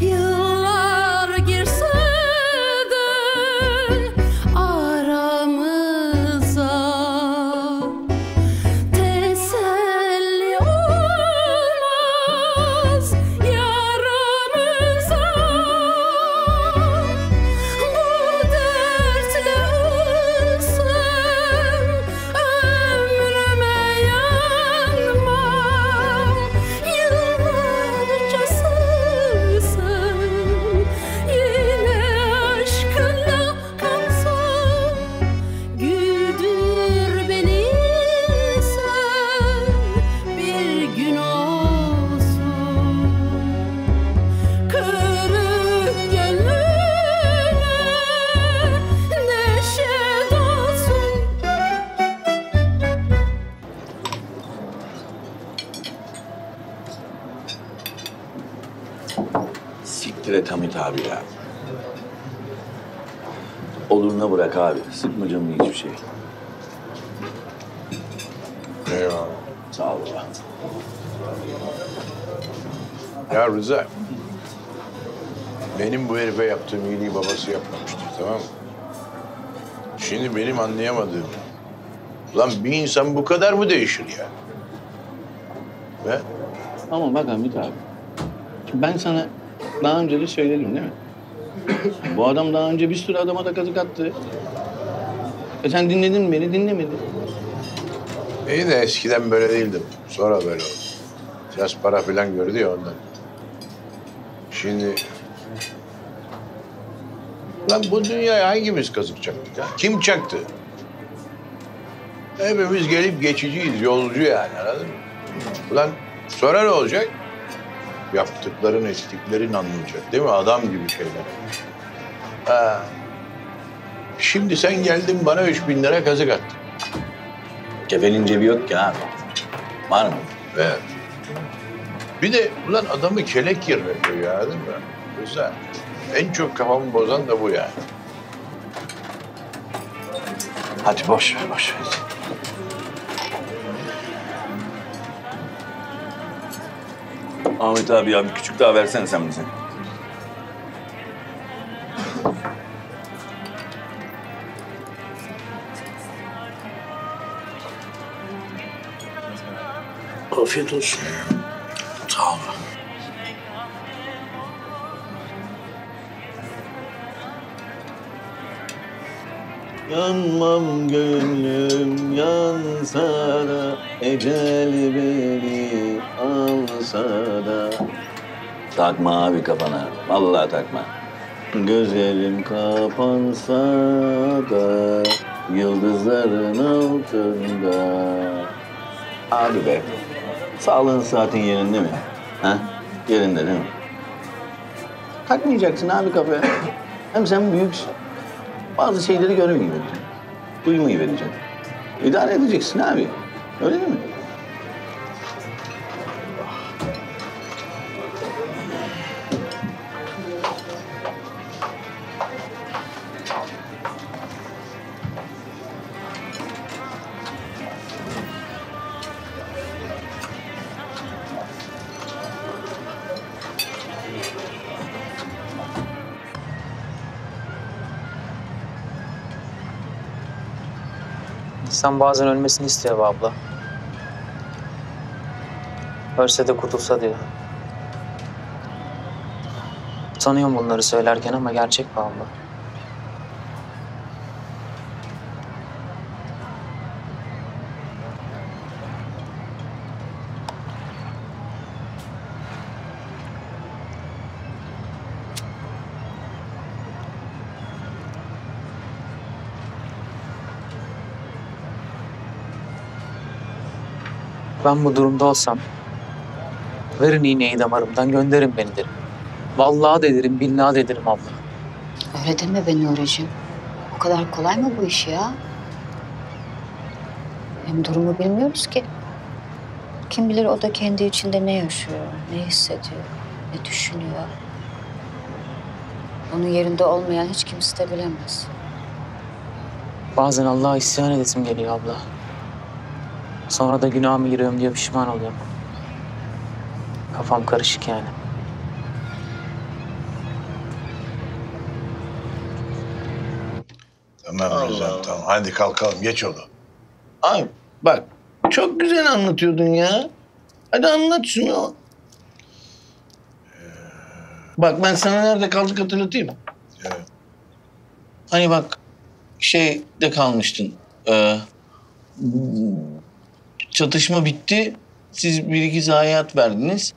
Yıllar girse de aramıza teselli olmaz yaramıza. Bu dertle ölsem ömrüme yanmaz. Siktir et Hamit abi ya. Oluruna bırak abi. Sıkma canını hiçbir şey. Eyvallah. Sağ ol baba. Ya Rıza, benim bu herife yaptığım iyiliği babası yapmamıştır, tamam mı? Şimdi benim anlayamadığım, lan bir insan bu kadar mı değişir ya? Ve Ama bak Hamit abi. Şimdi ben sana daha önce de söyledim değil mi? Bu adam daha önce bir sürü adama da kazık attı. Sen dinledin mi beni? Dinlemedin. iyi de eskiden böyle değildim. Sonra böyle oldu. Biraz para falan gördü ya ondan. Şimdi... Lan bu dünyaya hangimiz kazık çaktık ya? Kim çaktı? Hepimiz gelip geçiciyiz, yolcu yani, anladın mı? Ulan sonra ne olacak? Yaptıkların, ettiklerin anlayacak değil mi? Adam gibi şeyler. Ha. Şimdi sen geldin bana 3.000 lira kazık attın. Kefenin cebi yok ki abi. Var mı? Evet. Bir de ulan adamı kelek yerine koyuyor, değil mi? Güzel. En çok kafamı bozan da bu yani. Hadi boş ver, boş ver. Ahmet abi ya bir küçük daha versene sen bize. Afiyet olsun. Sağ ol. Yanmam gönlüm yansa da ecel beni alsa da. Takma abi kafana, vallahi takma. Gözlerim kapansa da yıldızların altında. Abi be, sağlığın saatin yerinde mi? Ha? Yerinde değil mi? Takmayacaksın abi kafaya. Hem sen büyüksün. Bazı şeyleri görmeyi vereceksin. Duymayı vereceksin. İdare edeceksin abi. Öyle değil mi? İnsan bazen ölmesini istiyor be abla. Ölse de kurtulsa diyor. Utanıyorum bunları söylerken ama gerçek be abla. Ben bu durumda olsam verin iğneyi damarımdan gönderin beni derim. Vallahi de derim, billahi de derim abla. Öyle deme be Nuri'cim. O kadar kolay mı bu iş ya? Hem durumu bilmiyoruz ki. Kim bilir o da kendi içinde ne yaşıyor, ne hissediyor, ne düşünüyor. Onun yerinde olmayan hiç kimse de bilemez. Bazen Allah'a isyan edesim geliyor abla. Sonra da günaha mı giriyorum diye pişman oluyorum. Kafam karışık yani. Tamam Rıza, tamam. Hadi kalkalım, geç onu. Abi bak çok güzel anlatıyordun ya. Hadi anlat şunu. Bak ben sana nerede kaldık hatırlatayım. Evet. Hani bak şeyde kalmıştın. Çatışma bitti. Siz bir iki zayiat verdiniz.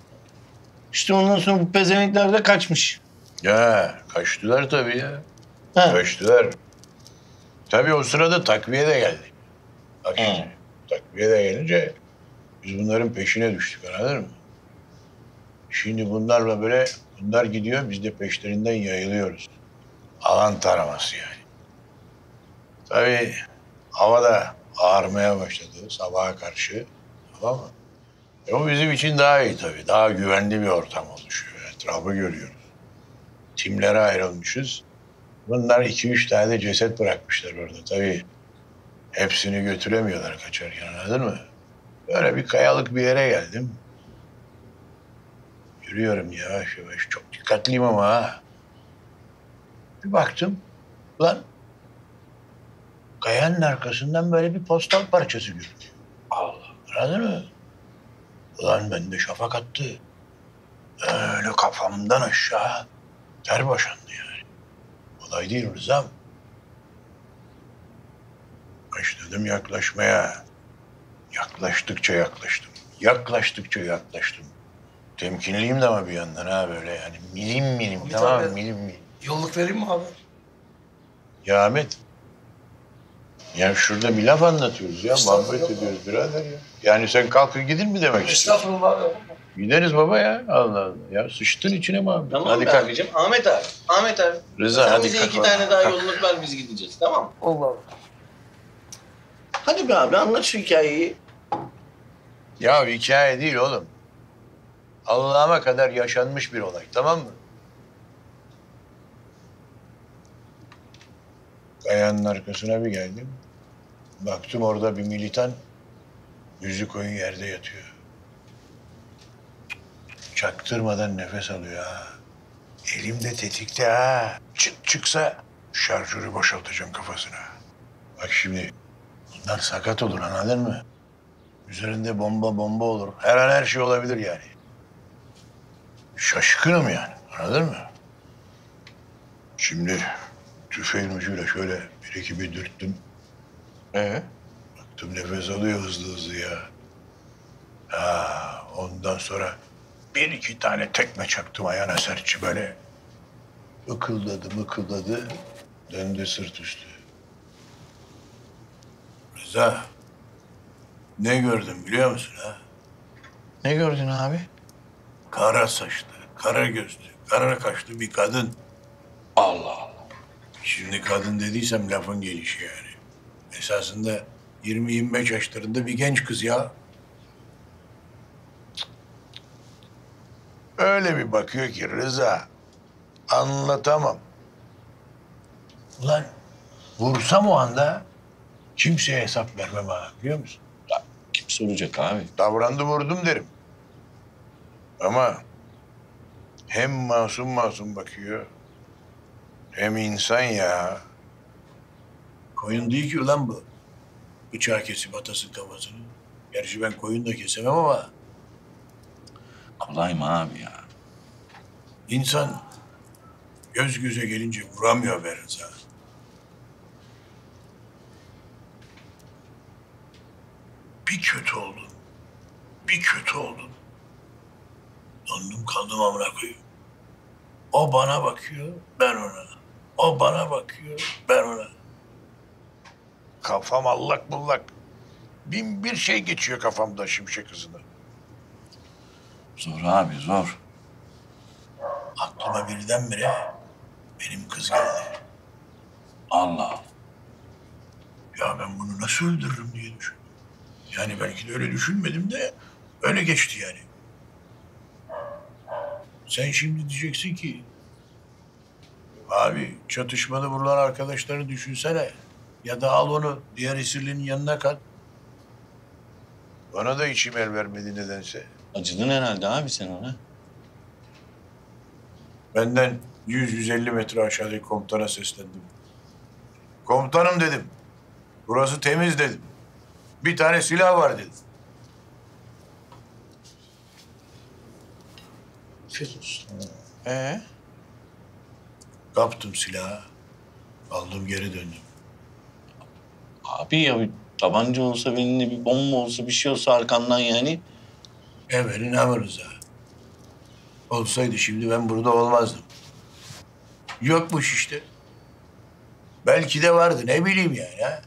İşte ondan sonra bu pezevenkler de kaçmış. Ya kaçtılar tabii ya. Ha. Kaçtılar. Tabii o sırada takviye de geldi. Bak şimdi, takviye de gelince biz bunların peşine düştük, anladın mı? Şimdi bunlar gidiyor, biz de peşlerinden yayılıyoruz. Alan taraması yani. Tabii hava da ağarmaya başladı sabaha karşı. Tamam mı? O bizim için daha iyi tabii. Daha güvenli bir ortam oluşuyor. Etrafı görüyoruz. timlere ayrılmışız. Bunlar 2-3 tane de ceset bırakmışlar orada tabii. Hepsini götüremiyorlar kaçarken, anladın mı? Böyle bir kayalık bir yere geldim. Yürüyorum yavaş yavaş. Çok dikkatliyim ama ha. Bir baktım. Lan kayanın arkasından böyle bir postal parçası görünüyor. Allah, anladın mı? Ulan bende şafak attı. Öyle kafamdan aşağı ter boşandı yani. Olay değil Rızam. Başladım yaklaşmaya. Yaklaştıkça yaklaştım. Yaklaştıkça yaklaştım. Temkinliyim de ama bir yandan ha böyle yani milim milim, tamam mı? Milim milim. Yolluk vereyim mi abi? Ya Ahmet. Ya şurada bir laf anlatıyoruz ya. Muhabbet ediyoruz birader ya. Yani sen kalkıp gidin mi demek istiyorsun? Estağfurullah abi. Gideriz baba ya. Allah Allah. Ya sıçtın içine mi abi? Tamam Hadi be kalk. abicim. Ahmet abi. Ahmet abi. Rıza, sen hadi bize kalk 2 baba. tane daha Kalk. yolluk ver biz gideceğiz, tamam mı? Allah Allah. Hadi be abi anlat şu hikayeyi. Ya hikaye değil oğlum. Allah'ıma kadar yaşanmış bir olay, tamam mı? Kayanın arkasına bir geldim. Baktım orada bir militan yüzü koyun yerde yatıyor. Çaktırmadan nefes alıyor ha. Elimde tetikte ha. Çıksa şarjörü boşaltacağım kafasına. Bak şimdi bunlar sakat olur, anladın mı? Üzerinde bomba olur. Her an her şey olabilir yani. Şaşkınım yani, anladın mı? Şimdi tüfeğin ucuyla şöyle bir iki bir dürttüm. Baktım nefes alıyor hızlı ya. Ha, ondan sonra bir iki tane tekme çaktım ayağına sertçe böyle. Mıkıldadı. Döndü sırt üstü. Rıza, ne gördüm biliyor musun ha? Ne gördün abi? Kara saçlı, kara gözlü, kara kaşlı bir kadın. Allah Allah. Şimdi kadın dediysem lafın gelişi yani. Esasında 20-25 yaşlarında bir genç kız ya. Öyle bir bakıyor ki Rıza, anlatamam. Ulan vursam o anda kimseye hesap vermem ha, biliyor musun? Kim soracak abi? Davrandı vurdum derim. Ama hem masum bakıyor, hem insan ya. Koyun değil ki ulan bu. Bıçağı kesip atasın kafasını. Gerçi ben koyun da kesemem ama Kolay mı abi ya? insan göz göze gelince vuramıyor be Rıza. Bir kötü oldun. Dondum kaldım amına koyayım. O bana bakıyor, ben ona. O bana bakıyor, ben ona. Kafam allak bullak. Bin bir şey geçiyor kafamda şimşek hızında. Zor abi zor. Aklıma birdenbire benim kız geldi. Allah Allah. Ya ben bunu nasıl öldürürüm diye düşündüm. Yani belki de öyle düşünmedim de öyle geçti yani. Sen şimdi diyeceksin ki abi çatışmada vurulan arkadaşları düşünsene. Ya da al onu diğer esirlerin yanına kat. Bana da içim el vermedi nedense. Acıdın herhalde abi sen ona. Benden 100-150 metre aşağıdaki komutana seslendim. Komutanım dedim. Burası temiz dedim. Bir tane silah var dedim. Kaptım silahı. Aldım geri döndüm. Abi ya bir tabanca olsa belinde bir bomba olsa bir şey olsa arkandan yani. Evvelin emir Rıza. Olsaydı şimdi ben burada olmazdım. Yokmuş işte. Belki de vardı ne bileyim yani ha.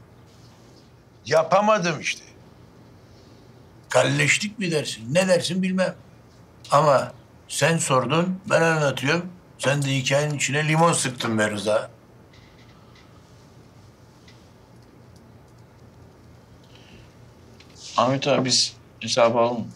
Yapamadım işte. Kalleşlik mi dersin ne dersin bilmem. Ama sen sordun ben anlatıyorum. Sen de hikayenin içine limon sıktın be Rıza. Ahmet abi biz hesabı alalım.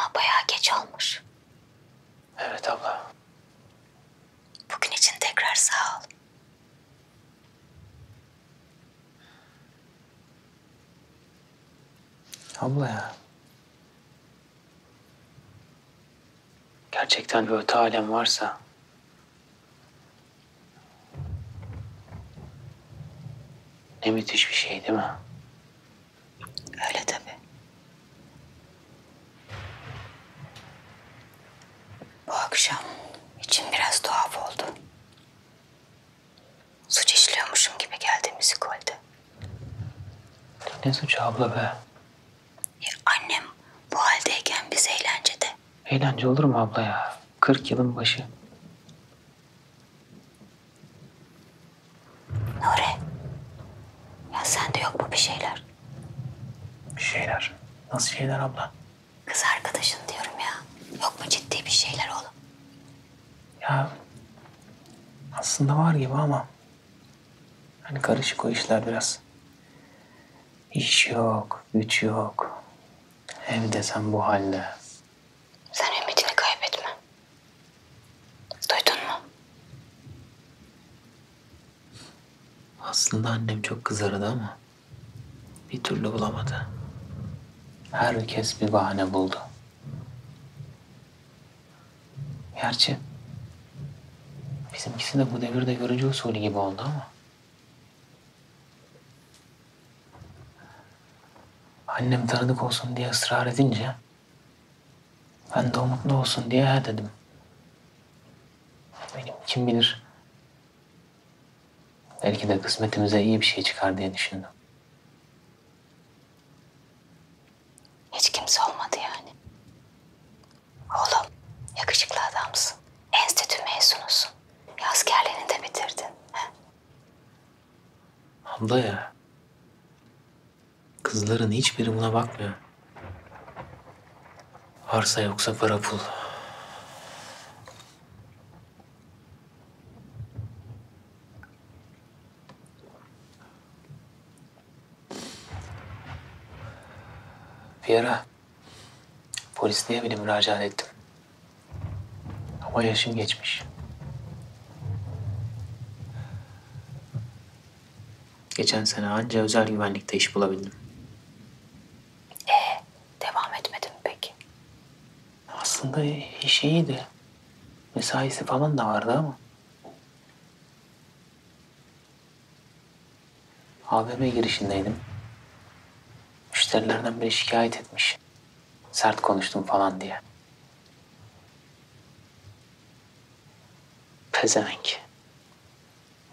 Ama bayağı geç olmuş. Evet abla. Bugün için tekrar sağ ol. Abla ya. Gerçekten bir öte alem varsa... Ne müthiş bir şey değil mi? Öyle tabii. Bu akşam için biraz tuhaf oldu. Suç işliyormuşum gibi geldi müzikolde. Ne suçu abla be? Annem bu haldeyken biz eğlencede. Eğlence olur mu abla ya? 40 yılın başı. Nuri. Ya sende yok mu bir şeyler? Bir şeyler. Nasıl şeyler abla? Kız arkadaşın diyorum ya. Yok mu ciddi bir şeyler oğlum? Ya aslında var gibi ama hani karışık o işler biraz. İş yok, güç yok. Evde sen bu halde. Sen ümidini kaybetme. Duydun mu? Aslında annem çok kızardı ama bir türlü bulamadı. Herkes bir bahane buldu. Gerçi bizimkisi de bu devirde görücü usulü gibi oldu ama. Annem tanıdık olsun diye ısrar edince ben de o mutlu olsun diye he dedim. Benim kim bilir belki de kısmetimize iyi bir şey çıkar diye düşündüm. Hiç kimse olmadı yani. Oğlum yakışıklı adamsın. Enstitü mezunusun. Askerliğini de bitirdin. He? Abla ya. Kızların hiçbiri buna bakmıyor. Varsa yoksa para pul. Bir ara polisliğe bile müracaat ettim. Ama yaşım geçmiş. Geçen sene anca özel güvenlikte iş bulabildim. Devam etmedin mi peki? Aslında iş iyiydi. Mesaisi falan da vardı ama. AVM girişindeydim. Müşterilerden biri şikayet etmiş. Sert konuştum falan diye. Pezevenk.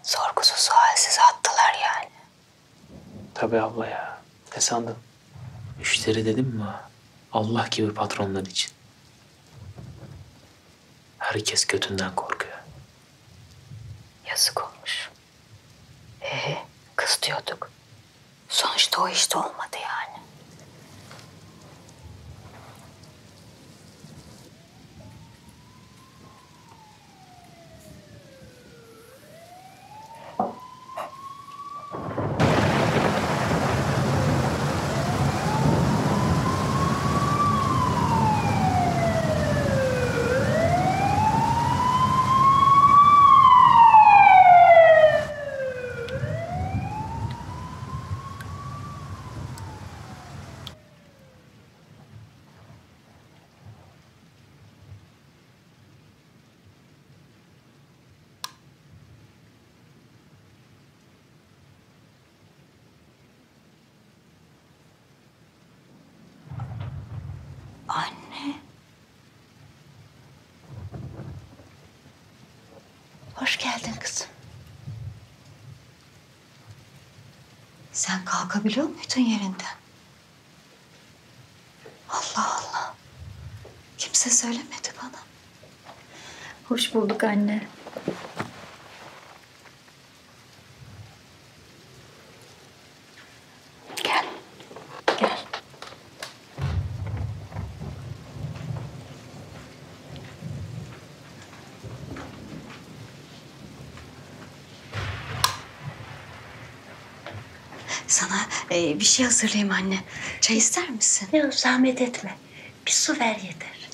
Sorgusuz sualsiz attılar yani. Tabii abla ya. Ne sandın? Müşteri dedim mi? Allah gibi patronlar için. Herkes kötünden korkuyor. Yazık olmuş. Kız diyorduk. Sonuçta o işte olmadı yani. Anne. Hoş geldin kızım. Sen kalkabiliyor muydun yerinden? Allah Allah. Kimse söylemedi bana. Hoş bulduk anne. Gel. Gel. Sana bir şey hazırlayayım anne. Çay ister misin? Yok zahmet etme. Bir su ver yeter.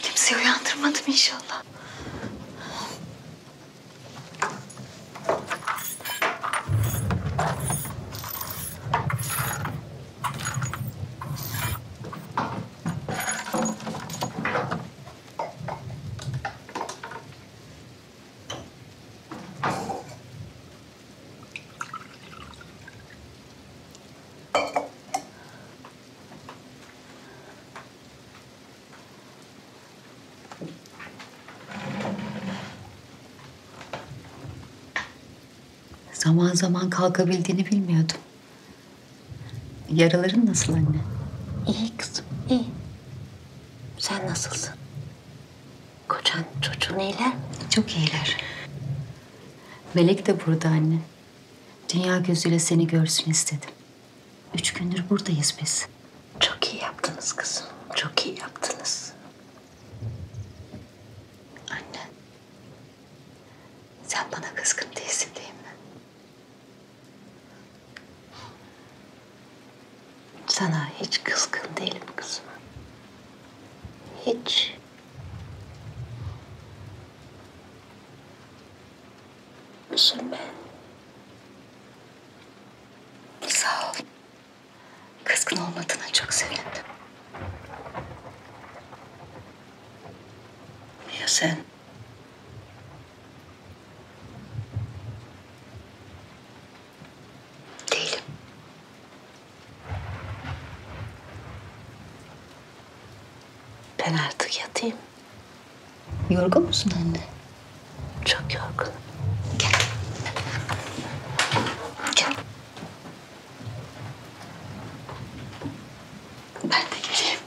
Kimseyi uyandırmadım inşallah. Zaman zaman kalkabildiğini bilmiyordum. Yaraların nasıl anne? İyi kızım, iyi. Sen nasılsın? Kocan, çocuğun iyiler mi? Çok iyiler. Melek de burada anne. Dünya gözüyle seni görsün istedim. 3 gündür buradayız biz. Çok iyi yaptınız kızım, çok iyi yaptınız. Anne, sen bana kızgın değilsin değil mi? Sana hiç kızgın değilim kızım. Hiç. Üzülme. Sağ ol. Kızgın olmadığına çok sevindim. Ya sen? Değilim. Ben artık yatayım. Yorgun musun anne? Çok yorgunum. Gel. Gel. Ben de geleyim.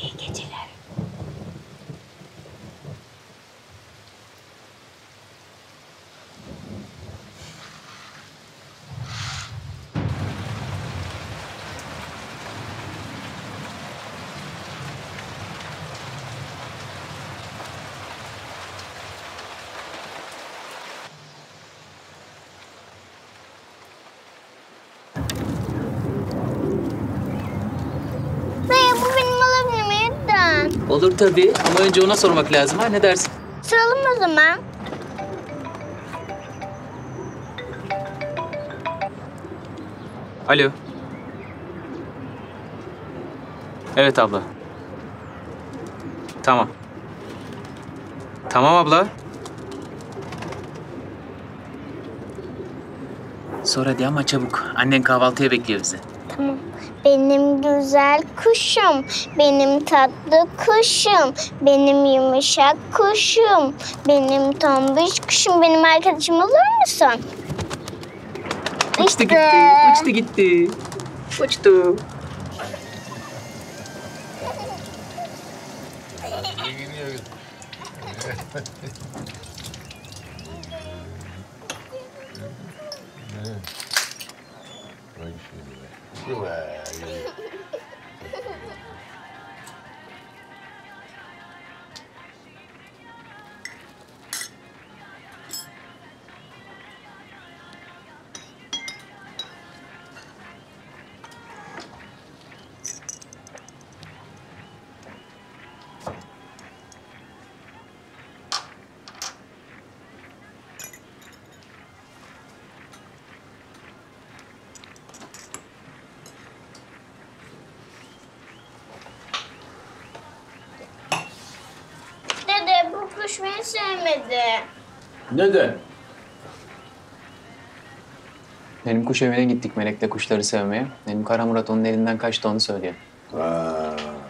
İyi geceler. Dayı bu benim olabilir mi lütfen? Olur tabii ama önce ona sormak lazım. Ha ne dersin? Soralım o zaman. Alo. Evet abla. Tamam. Tamam abla. Sor hadi ama çabuk. Annen kahvaltıya bekliyor bizi. Tamam. Benim güzel kuşum, benim tatlı kuşum, benim yumuşak kuşum, benim tombiş kuşum, benim arkadaşım olur musun? Uçtu gitti, uçtu gitti. Uçtu. Dede bu kuş beni sevmedi. Neden? Benim kuş evine gittik Melek'le kuşları sevmeye. Benim Kara Murat onun elinden kaçtı onu söylüyor.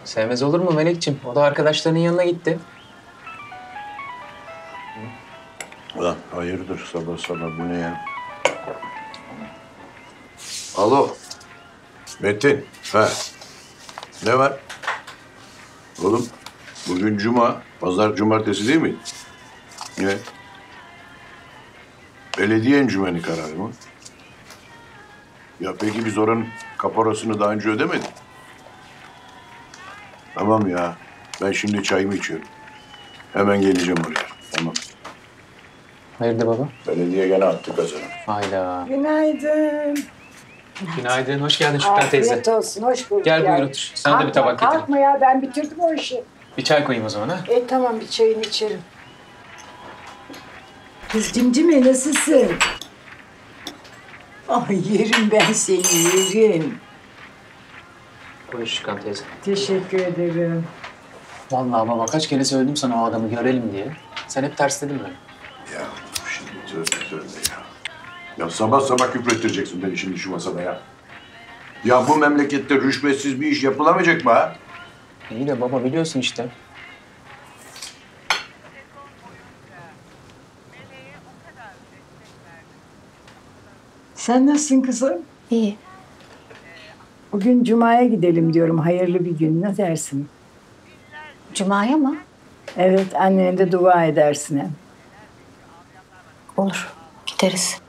Sevmez olur mu Melek'ciğim? O da arkadaşlarının yanına gitti. Ulan hayırdır sabah sabah bu ne ya? Alo. Metin. Ha. Ne var? Oğlum bugün cuma. Pazar cumartesi değil mi? Ne? Belediye encümeni kararı mı? Ya peki biz oranın kaporasını daha önce ödemedik. Tamam ya. Ben şimdi çayımı içiyorum. Hemen geleceğim oraya. Tamam. Hayırdır baba? Belediye gene attı kazanı. Hayda. Günaydın. Günaydın, hoş geldin Şükran teyze. Afiyet olsun, hoş bulduk. Gel ya. buyur otur. Sana da bir tabak getireyim. Kalkma ya, ben bitirdim o işi. Bir çay koyayım o zaman ha. Tamam, bir çayını içerim. Kız Cimcime, nasılsın? Ay yerim ben seni, yerim. Buyur Şükran teyze. Teşekkür ederim. Vallahi baba kaç kere söyledim sana o adamı görelim diye. Sen hep tersledin beni. Ya şimdi tövbe ya. Ya sabah sabah küfrettireceksin beni şimdi şu masada ya. Ya bu memlekette rüşvetsiz bir iş yapılamayacak mı ha? İyi de baba biliyorsun işte. Sen nasılsın kızım? İyi. Bugün Cuma'ya gidelim diyorum, hayırlı bir gün. Ne dersin? Cuma'ya mı? Evet, annene de dua edersin hem. Olur. Gideriz.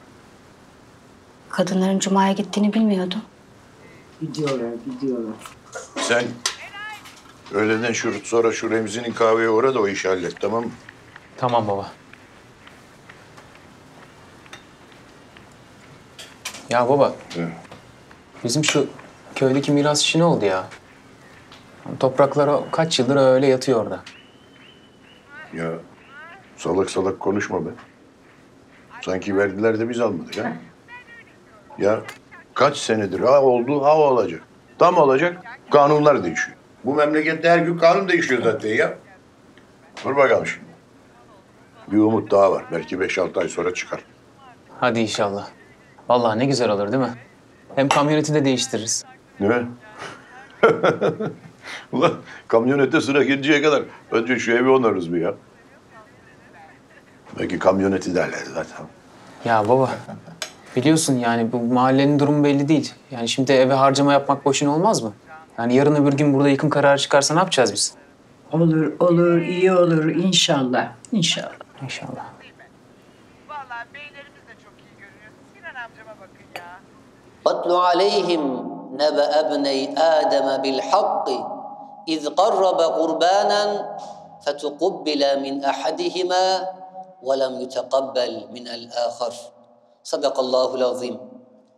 Kadınların Cuma'ya gittiğini bilmiyordum. Gidiyorlar. Sen öğleden sonra şu Remzi'nin kahveye uğra da o işi hallet, tamam mı? Tamam baba. Ya baba. Bizim şu köydeki miras işi ne oldu ya? Topraklar kaç yıldır öyle yatıyor orada. Ya salak salak konuşma be. Sanki verdiler de biz almadık ha? Ya kaç senedir ha oldu, ha olacak. Tam olacak, kanunlar değişiyor. Bu memlekette her gün kanun değişiyor zaten ya. Dur bakalım şimdi. Bir umut daha var. Belki 5-6 ay sonra çıkar. Hadi inşallah. Vallahi ne güzel olur değil mi? Hem kamyoneti de değiştiririz. Değil mi? Ulan kamyonete sıra gelinceye kadar önce şu evi onarız bir ya. Belki kamyoneti derler zaten. Ya baba, biliyorsun yani bu mahallenin durumu belli değil. Yani şimdi eve harcama yapmak boşuna olmaz mı? Yani yarın öbür gün burada yıkım kararı çıkarsa ne yapacağız biz? Olur, iyi olur inşallah. İnşallah. İnşallah. وَاتْلُ عَلَيْهِمْ نَبَأَ ابْنَيْ آدَمَ بِالْحَقِّ إِذْ قَرَّبَ قُرْبَانًا فَتُقُبِّلَ مِنْ أَحَدِهِمَا وَلَمْ يُتَقَبَّلْ مِنَ الْآخَرِ صَدَقَ اللّٰهُ الْعَظِيمُ.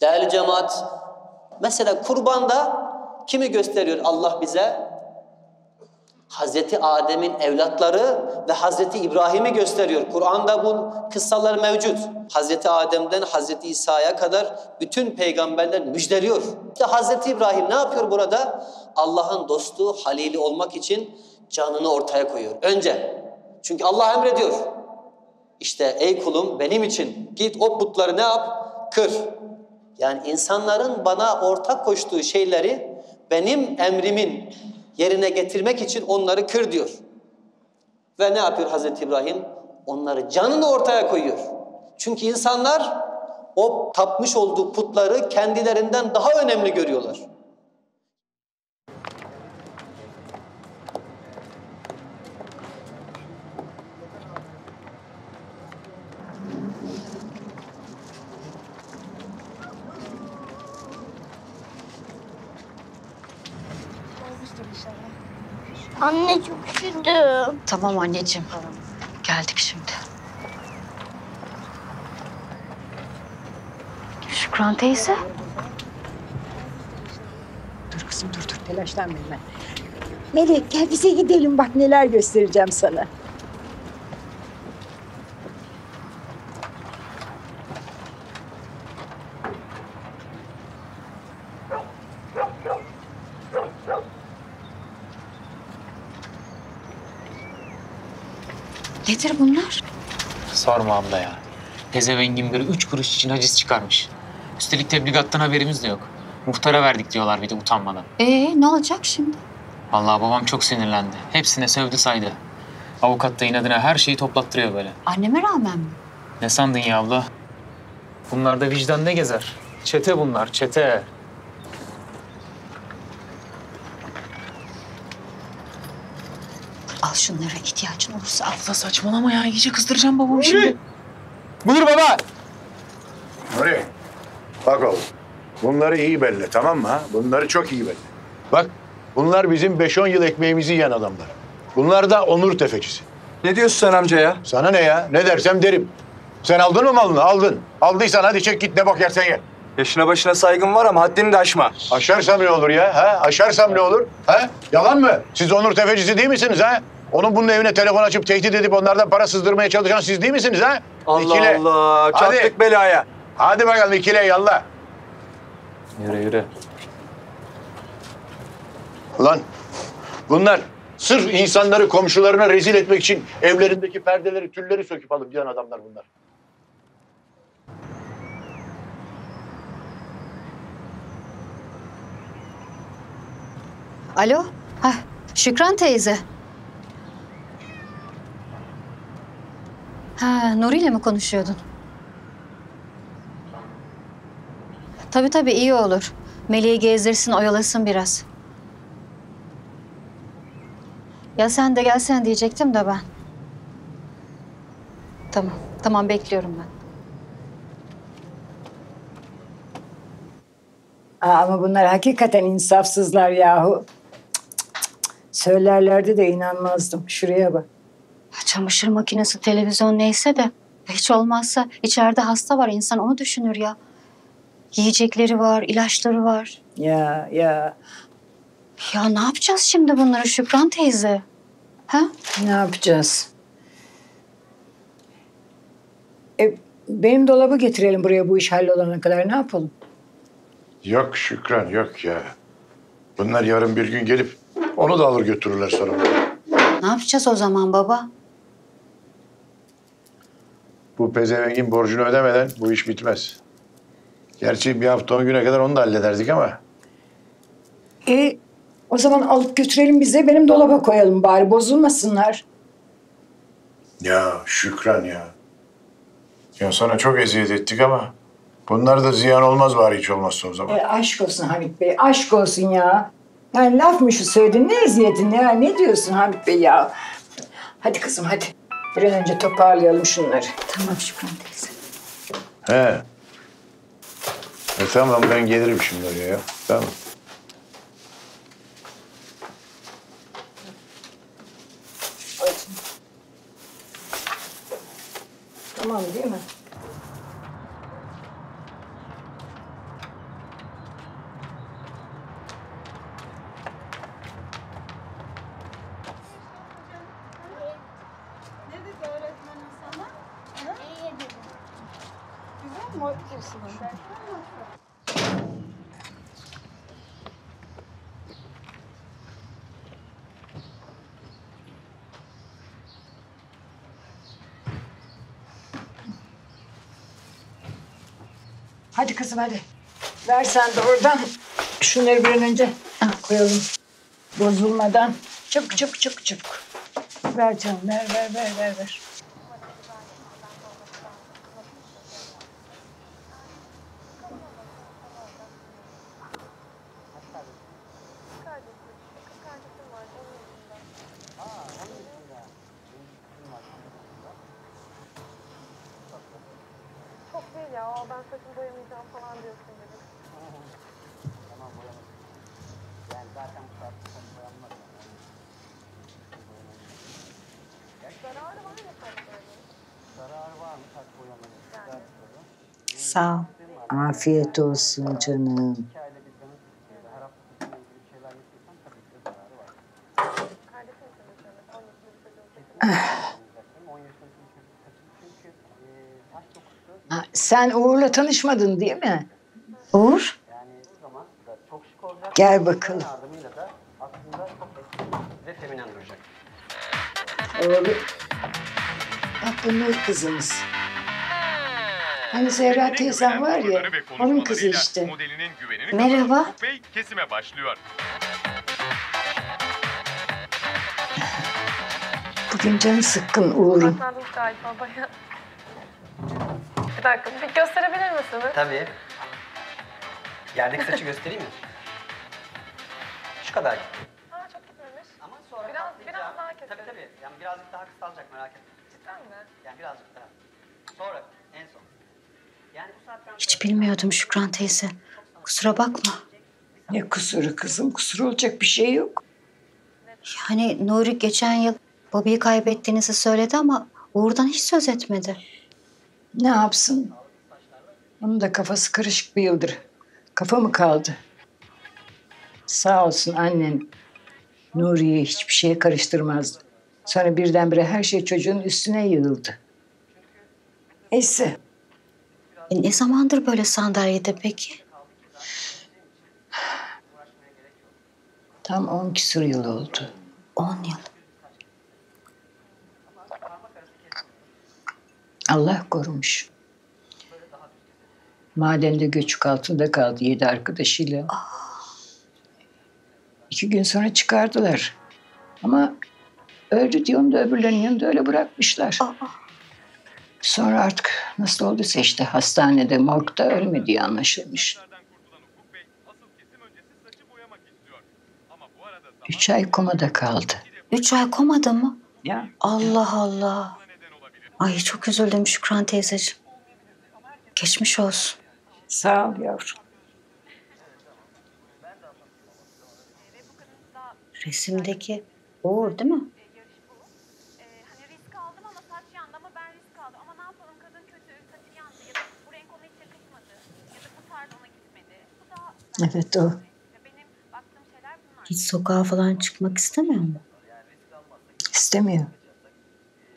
Değerli cemaat, mesela kurbanda kimi gösteriyor Allah bize? Hazreti Adem'in evlatları ve Hazreti İbrahim'i gösteriyor. Kur'an'da bu kıssalar mevcut. Hazreti Adem'den Hazreti İsa'ya kadar bütün peygamberler müjdeliyor. İşte Hazreti İbrahim ne yapıyor burada? Allah'ın dostu, halili olmak için canını ortaya koyuyor. Önce. Çünkü Allah emrediyor. İşte ey kulum benim için git o putları ne yap? Kır. Yani insanların bana ortak koştuğu şeyleri benim emrimin yerine getirmek için onları kır diyor. Ve ne yapıyor Hazreti İbrahim? Onları canını ortaya koyuyor. Çünkü insanlar o tapmış olduğu putları kendilerinden daha önemli görüyorlar. Anne çok üşüdüm. Tamam anneciğim. Geldik şimdi. Şükran teyze. Dur kızım dur telaşlanma hemen. Melek gel bize gidelim, bak neler göstereceğim sana. Nedir bunlar? Sorma abla ya. Pezevengin biri 3 kuruş için haciz çıkarmış. Üstelik tebligattan haberimiz de yok. Muhtara verdik diyorlar bir de utanmadan. Ne olacak şimdi? Vallahi babam çok sinirlendi. Hepsine sövdü saydı. Avukat da inadına her şeyi toplattırıyor böyle. Anneme rağmen mi? Ne sandın ya abla? Bunlar da vicdan ne gezer? Çete bunlar, çete. Al şunlara, ihtiyacın olursa al. Abla saçmalama ya. İyice kızdıracağım babamı şimdi. Buyur baba. Nuri, bak oğlum. Bunları iyi belli, tamam mı? Ha? Bunları çok iyi belli. Bak, bunlar bizim 5-10 yıl ekmeğimizi yiyen adamlar. Bunlar da onur tefecisi. Ne diyorsun sen amca ya? Sana ne ya? Ne dersem derim. Sen aldın mı malını? Aldın. Aldıysan hadi çek git, ne bok yersen ye. Yaşına başına saygın var ama haddini de aşma. Aşarsam ne olur ya? Ha? Aşarsam ne olur? Ha? Yalan mı? Siz onur tefecisi değil misiniz ha? Onun bunun evine telefon açıp tehdit edip onlardan para sızdırmaya çalışan siz değil misiniz ha? Allah İkile. Allah, Hadi. çattık belaya. Hadi bakalım ikile yallah. Yürü. Ulan bunlar sırf insanları komşularına rezil etmek için evlerindeki perdeleri, tülleri söküp alıp giden adamlar bunlar. Alo? Hah, Şükran teyze. Ha, Nuri ile mi konuşuyordun? Tabii iyi olur. Melih'i gezdirsin, oyalasın biraz. Ya sen de gelsen diyecektim de ben. Tamam bekliyorum ben. Ama bunlar hakikaten insafsızlar yahu. Söylerlerdi de inanmazdım. Şuraya bak. Çamaşır makinesi, televizyon neyse de hiç olmazsa içeride hasta var, insan onu düşünür ya. Yiyecekleri var, ilaçları var. Ya. Ya ne yapacağız şimdi bunları Şükran teyze? Ha? Ne yapacağız? Benim dolabı getirelim buraya bu iş hallolana kadar. Ne yapalım? Yok Şükran, yok ya. Bunlar yarın bir gün gelip onu da alır götürürler sonra. Ne yapacağız o zaman baba? Bu pezevengin borcunu ödemeden bu iş bitmez. Gerçi bir hafta 10 güne kadar onu da hallederdik ama. O zaman alıp götürelim bize. Benim dolaba koyalım bari. Bozulmasınlar. Ya Şükran ya. Ya sana çok eziyet ettik ama bunlar da ziyan olmaz bari hiç olmazsa o zaman. Aşk olsun Hamit Bey. Aşk olsun ya. Yani laf mı şu söyledin? Ne eziyetin ya? Ne diyorsun Hamit Bey ya? Hadi kızım hadi. Bir an önce toparlayalım şunları. Tamam Şükran teyze. He. Tamam ben gelirim şimdi oraya ya. Tamam. Tamam değil mi? Hadi kızım hadi. Ver sen de oradan. Şunları bir an önce koyalım. Bozulmadan. Çabuk. Ver canım ver. Çok değil ya. Ben saçımı boyamayacağım falan diyorsun dedi. Tamam boyamadım. Yani zaten bu saatte saç boyanmaz. Zararı var mı saç boyamanın? Zararı var mı saç boyamanın? Sağ ol. Afiyet olsun canım. Her hafta saçımla ilgili bir şeyler yapıyorsan tabii ki de zararı var. Kardeşim senin sana 10 yaşında bir çocuğun saçını 10 yaşındaki bir çocuk saçını çünkü saç dokusu... Sen Uğur'la tanışmadın değil mi? Uğur? Yani bu zaman da çok şık olacak. Gel bakalım. Yardımıyla da aslında çok eski ve feminen duracak. Oğlum. Bak bu Nur kızımız. Hani Zehra teyzem var ya, onun kızı işte. Merhaba. Kesime başlıyor. Bugün canı sıkkın Uğur'un. Atladınız galiba bayağı. Bir dakika, bir gösterebilir misiniz? Tabii. Yerdeki saçı göstereyim mi? Şu kadar. Aa, çok gitmemiş. Ama sonra biraz daha keselim. tabii. Yani birazcık daha kısalacak, merak etme. Cidden mi? Yani birazcık daha. Sonra, en son. Yani bu saatten Hiç bilmiyordum Şükran teyze. Kusura bakma. Ne kusuru kızım? Kusur olacak bir şey yok. Yani Nuri geçen yıl babayı kaybettiğinizi söyledi ama Uğur'dan hiç söz etmedi. Ne yapsın? Onun da kafası karışık bir yıldır. Kafa mı kaldı? Sağ olsun annen Nuriye'yi hiçbir şeye karıştırmazdı. Sonra birdenbire her şey çocuğun üstüne yığıldı. Neyse. Ne zamandır böyle sandalyede peki? Tam 10 küsur yıl oldu. 10 yıl. Allah korumuş. Madende göçük altında kaldı 7 arkadaşıyla. 2 gün sonra çıkardılar. Ama öldü diye onu da öbürlerinin yanında öyle bırakmışlar. Sonra artık nasıl olduysa işte hastanede, morgda ölmediği anlaşılmış. 3 ay komada kaldı. 3 ay komada mı? Ya. Allah Allah. Ay çok üzüldüm Şükran teyzeciğim. Geçmiş olsun. Sağ ol yavrum. Resimdeki Uğur değil mi? Evet o. Hiç sokağa falan çıkmak istemiyor mu? İstemiyor.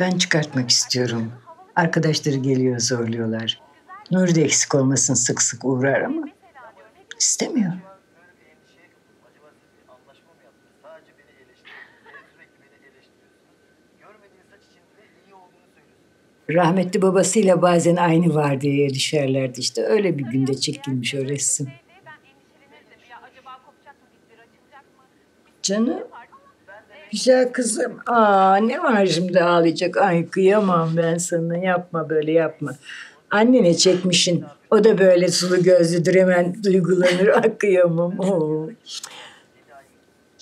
Ben çıkartmak istiyorum. Arkadaşları geliyor zorluyorlar. Nuri de eksik olmasın sık sık uğrar ama istemiyor. Rahmetli babasıyla bazen aynı vardiyaya düşerlerdi işte. Öyle bir günde çekilmiş o resim. Canım. Güzel kızım. Aa ne var şimdi ağlayacak. Ay kıyamam ben sana. Yapma böyle yapma. Annene çekmişin. O da böyle sulu gözlüdür hemen duygulanır. Ay kıyamam. Oo.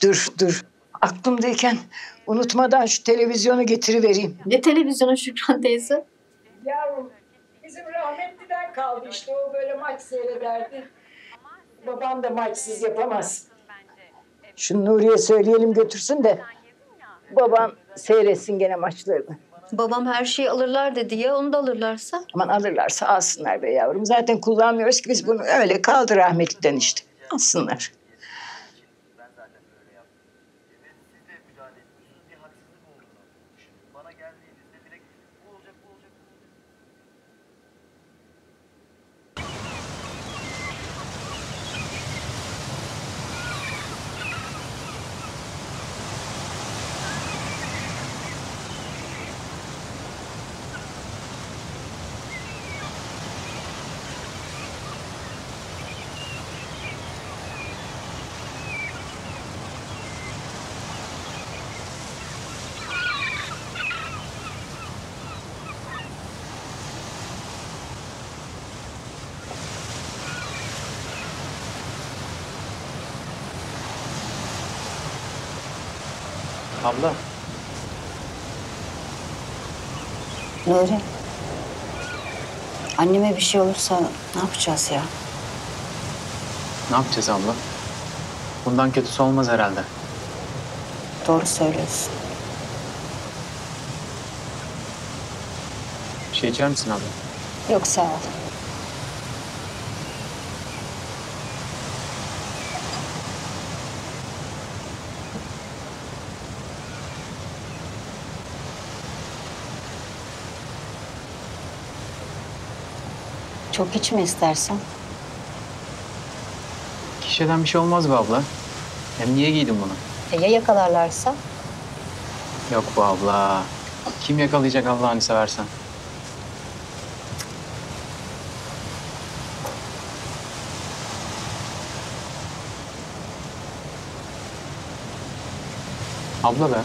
Dur. Aklımdayken unutmadan şu televizyonu getirivereyim. Ne televizyonu Şükran teyze? Yavrum bizim rahmetliden kaldı işte. O böyle maç seyrederdi. Babam da maçsız yapamaz. Şu Nuriye söyleyelim götürsün de babam seyretsin gene maçlarını. Babam her şeyi alırlar dedi ya, onu da alırlarsa? Aman alırlarsa alsınlar be yavrum. Zaten kullanmıyoruz ki biz bunu, öyle kaldı rahmetliden işte. Alsınlar. Abla. Nuri. Anneme bir şey olursa ne yapacağız ya? Ne yapacağız abla? Bundan kötüsü olmaz herhalde. Doğru söylüyorsun. Bir şey içer misin abla? Yok sağ ol. Çok içme istersen. Kişiden bir şey olmaz be abla. Hem niye giydin bunu? Ya yakalarlarsa? Yok bu abla. Kim yakalayacak Allah'ını seversen? Abla be.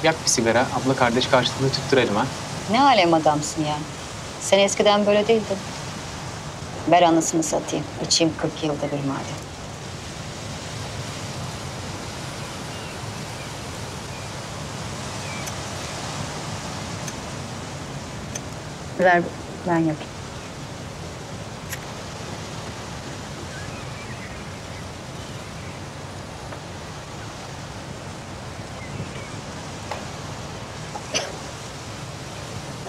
Yak bir sigara. Abla kardeş karşılığı tüttürelim ha. Ne alem adamsın yani. Sen eskiden böyle değildin. Ver anasını satayım. İçeyim 40 yılda bir madem. Ver ben yapayım.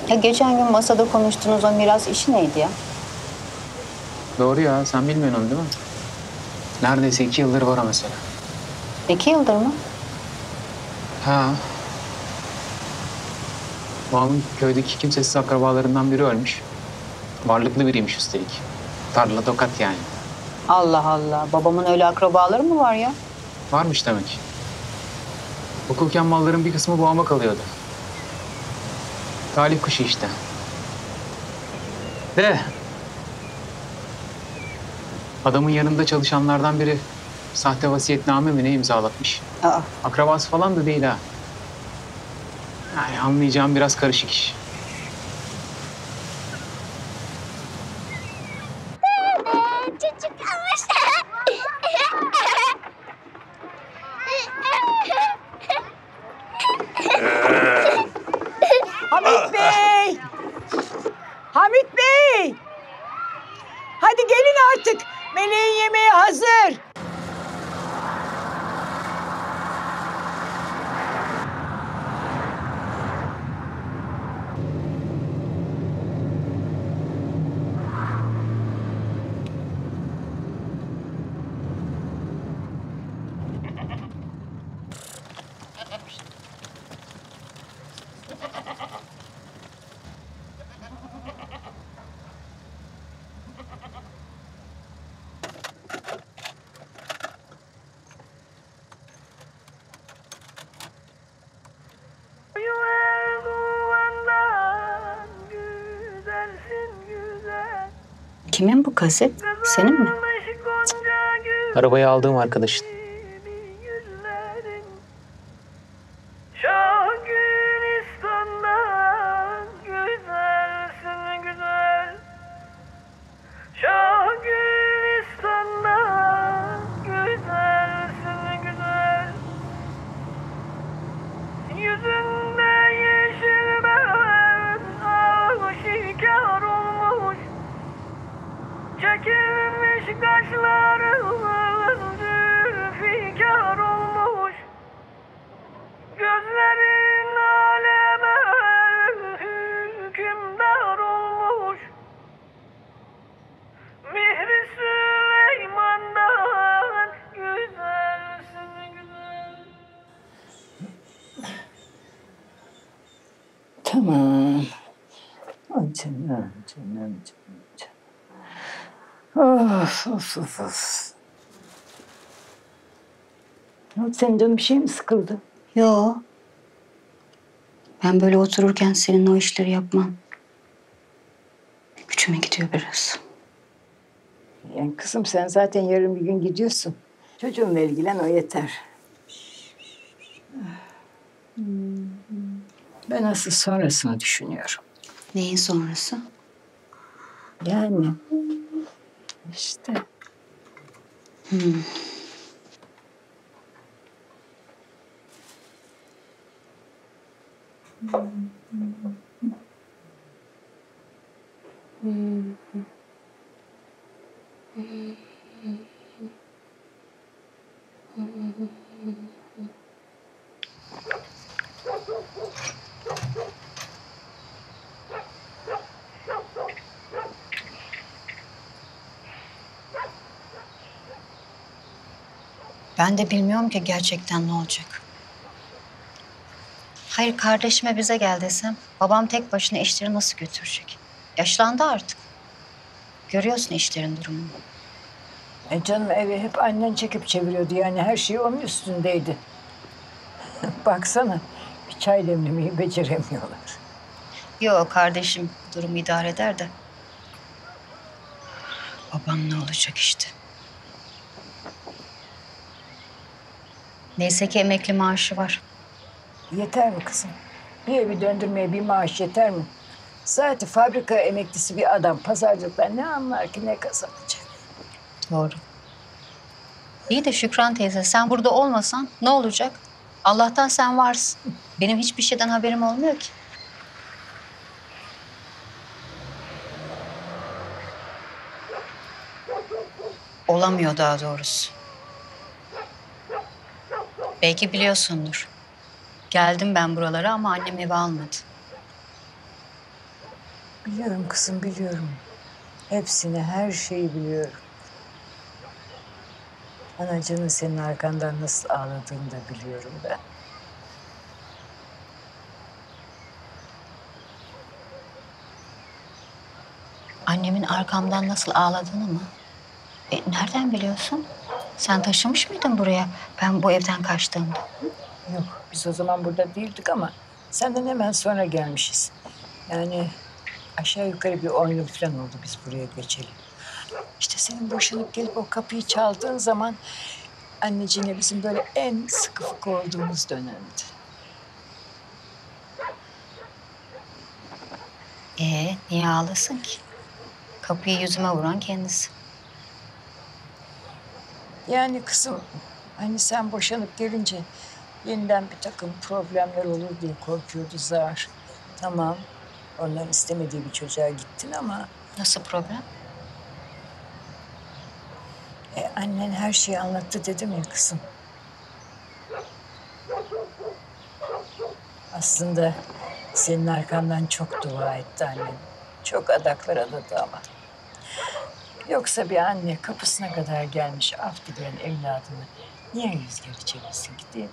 Ya geçen gün masada konuştuğunuz o miras işi neydi ya? Doğru ya, sen bilmiyorsun onu değil mi? Neredeyse 2 yıldır var o mesela. 2 yıldır mı? Ha. Babamın köydeki kimsesiz akrabalarından biri ölmüş. Varlıklı biriymiş üstelik. Tarla tokat yani. Allah Allah. Babamın öyle akrabaları mı var ya? Varmış demek. Hukuken malların bir kısmı babama kalıyordu. Talih kuşu işte. De. Adamın yanında çalışanlardan biri sahte vasiyetname mi ne imzalatmış. Aa. Akrabası falan da değil ha. Yani anlayacağım biraz karışık iş. Hamit Bey! Hamit Bey! Hadi gelin artık. Meleğin yemeği hazır. Kimin bu kaset? Senin mi? Arabayı aldığım arkadaşın. Çekilmiş kaşların zülfikar olmuş, gözlerin aleme hükümdar olmuş. Mihri Süleyman'dan güzelsin güzel. Tamam. Ay canım, canım. Of. Ne oldu, senin canın bir şey mi sıkıldı? Yo. Ben böyle otururken senin o işleri yapmam gücüme gidiyor biraz. Yani kızım sen zaten yarın bir gün gidiyorsun. Çocuğunla ilgilen, o yeter. Ben asıl sonrasını düşünüyorum. Neyin sonrası? Yani işte. Ben de bilmiyorum ki gerçekten ne olacak. Hayır, kardeşime bize gel desem babam tek başına işleri nasıl götürecek? Yaşlandı artık. Görüyorsun işlerin durumunu. Canım evi hep annen çekip çeviriyordu, yani her şey onun üstündeydi. Baksana, bir çay demlemeyi beceremiyorlar. Yok, kardeşim durumu idare eder de. Babam ne olacak işte. Neyse ki emekli maaşı var. Yeter mi kızım? Bir evi döndürmeye bir maaş yeter mi? Zaten fabrika emeklisi bir adam pazarcılıktan ne anlar ki, ne kazanacak? Doğru. İyi de Şükran teyze, sen burada olmasan ne olacak? Allah'tan sen varsın. Benim hiçbir şeyden haberim olmuyor ki. Olamıyor daha doğrusu. Belki biliyorsundur. Geldim ben buralara ama annem eve almadı. Biliyorum kızım, biliyorum. Hepsini, her şeyi biliyorum. Anacığının senin arkandan nasıl ağladığını da biliyorum ben. Annemin arkamdan nasıl ağladığını mı? Nereden biliyorsun? Sen taşımış mıydın buraya ben bu evden kaçtığımda? Yok, biz o zaman burada değildik ama senden hemen sonra gelmişiz. Yani aşağı yukarı bir 10 yıl falan oldu biz buraya geçeli. İşte senin boşanıp gelip o kapıyı çaldığın zaman anneciğine bizim böyle en sıkı fıkı olduğumuz dönemdi. Niye ağlasın ki? Kapıyı yüzüme vuran kendisi. Yani kızım, hani sen boşanıp gelince yeniden bir takım problemler olur diye korkuyordu Zahar. Tamam, onların istemediği bir çocuğa gittin ama... Nasıl problem? Annen her şeyi anlattı dedim ya kızım. Aslında senin arkandan çok dua etti annen. Çok adaklar adadı ama. Yoksa bir anne kapısına kadar gelmiş af dileyen evladını niye yüz geri çevirsin ki, değil mi?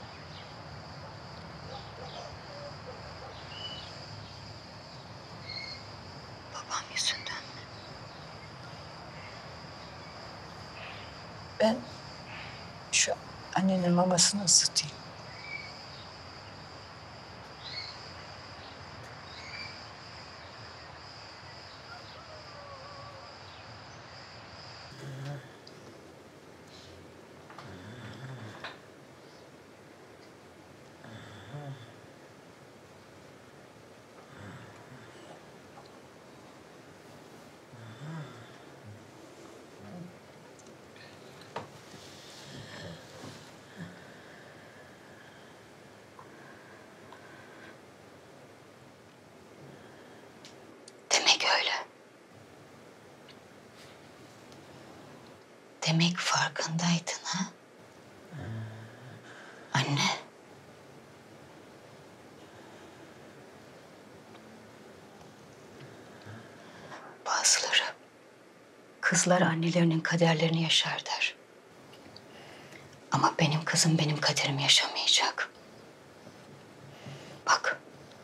Babam yüzünden mi? Ben şu annenin mamasını ısıtayım. Demek öyle. Demek farkındaydın ha? Anne. Bazıları kızlar annelerinin kaderlerini yaşar der. Ama benim kızım benim kaderimi yaşamayacak. Bak,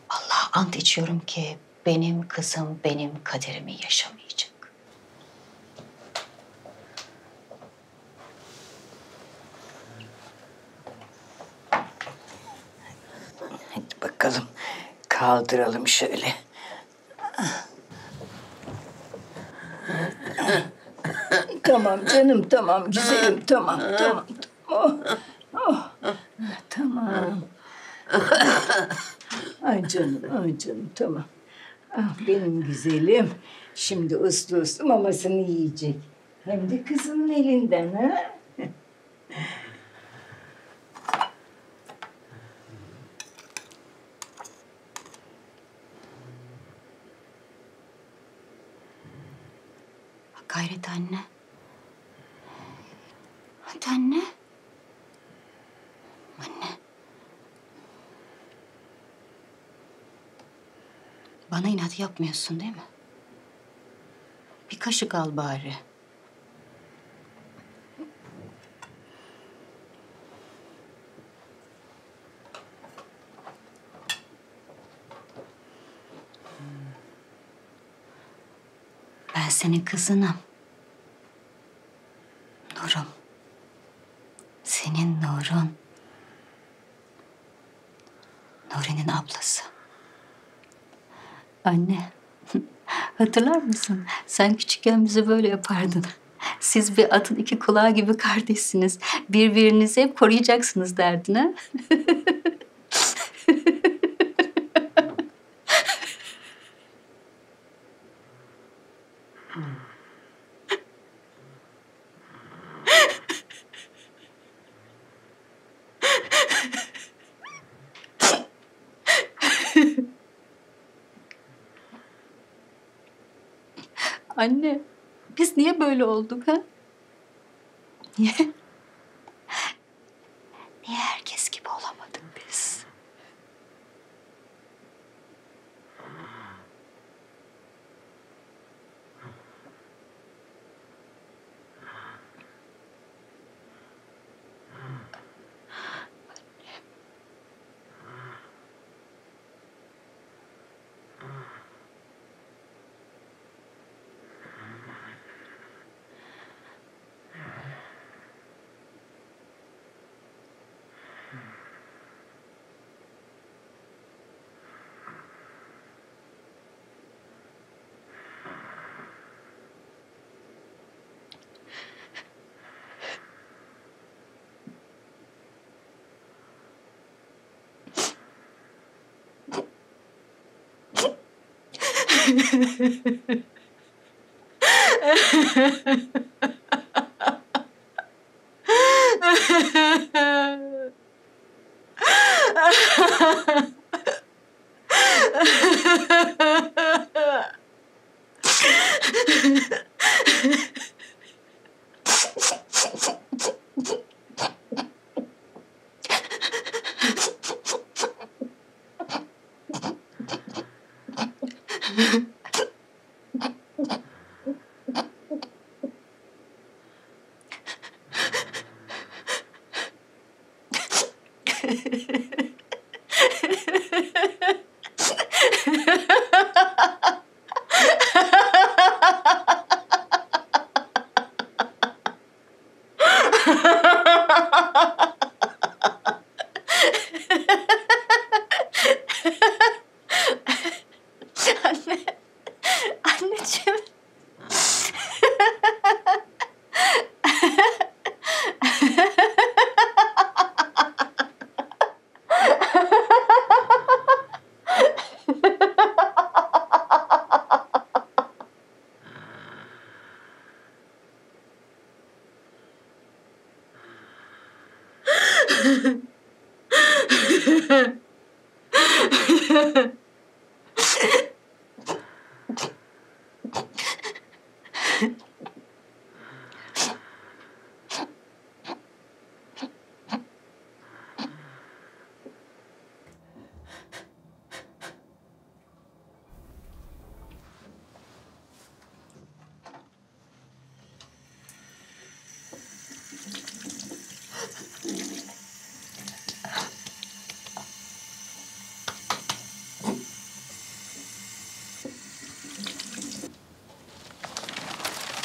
Allah'a ant içiyorum ki benim kızım benim kaderimi yaşamayacak. Hadi bakalım, kaldıralım şöyle. Tamam canım, tamam güzelim, tamam, tamam. Oh, oh. Tamam. Ay canım, ay canım, tamam. Ah benim güzelim. Şimdi uslu uslu mamasını yiyecek. Hem de kızının elinden ha. Gayret anne. Hadi anne. Anne. Bana inat yapmıyorsun değil mi? Bir kaşık al bari. Ben senin kızınım. Nurum. Senin Nurun. Nuri'nin ablası. Anne, hatırlar mısın? Sen küçükken bize böyle yapardın. Siz bir atın iki kulağı gibi kardeşsiniz. Birbirinizi hep koruyacaksınız derdin ha? Anne, biz niye böyle olduk ha? Niye? Niye herkes gibi olamadık biz? Anne, anneciğim.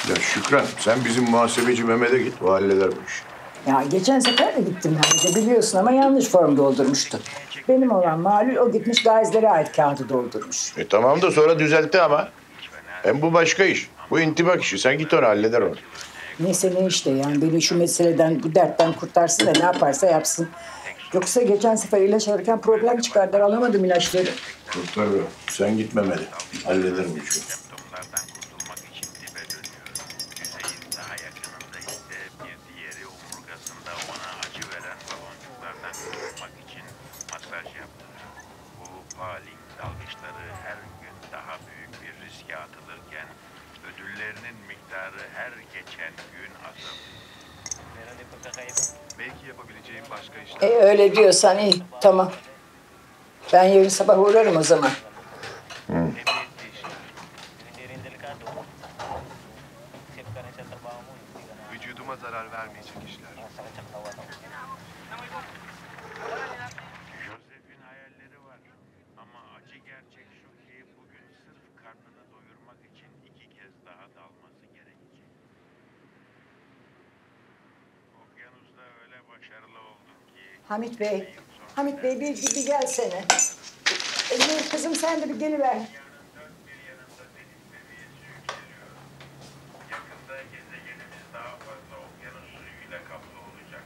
Ya Şükran, sen bizim muhasebeci Mehmet'e git, o halleder bu işi. Ya geçen sefer de gittim herhalde biliyorsun ama yanlış form doldurmuştu. Benim olan Malul o gitmiş gaizlere ait kağıdı doldurmuş. Tamam da sonra düzeltti ama. Hem bu başka iş. Bu intibak işi. Sen git onu halleder onu. Neyse ne işte yani beni şu meseleden, bu dertten kurtarsın da ne yaparsa yapsın. Yoksa geçen sefer ilaç alırken problem çıkardılar. Alamadım ilaçları. Kurtarır. Sen git Mehmet'e. Halleder bu işi. Dalgıçları her gün daha büyük bir riske atılırken ödüllerinin miktarı her geçen gün azalıyor. Belki yapabileceğim başka işler. Öyle diyorsan iyi, tamam. Ben yarın sabah uğrarım o zaman. Vücuduma zarar vermeyecek işler. Joseph'in hayalleri var. Ama acı gerçek şu ki bugün sırf karnını doyurmak için 2 kez daha dalması gerekecek. Okyanusta öyle başarılı oldum ki... Hamit Bey bir gelsene. Nur kızım sen de bir geliver. Yakında gezegenimiz daha fazla okyanus suyuyla kaplı olacak.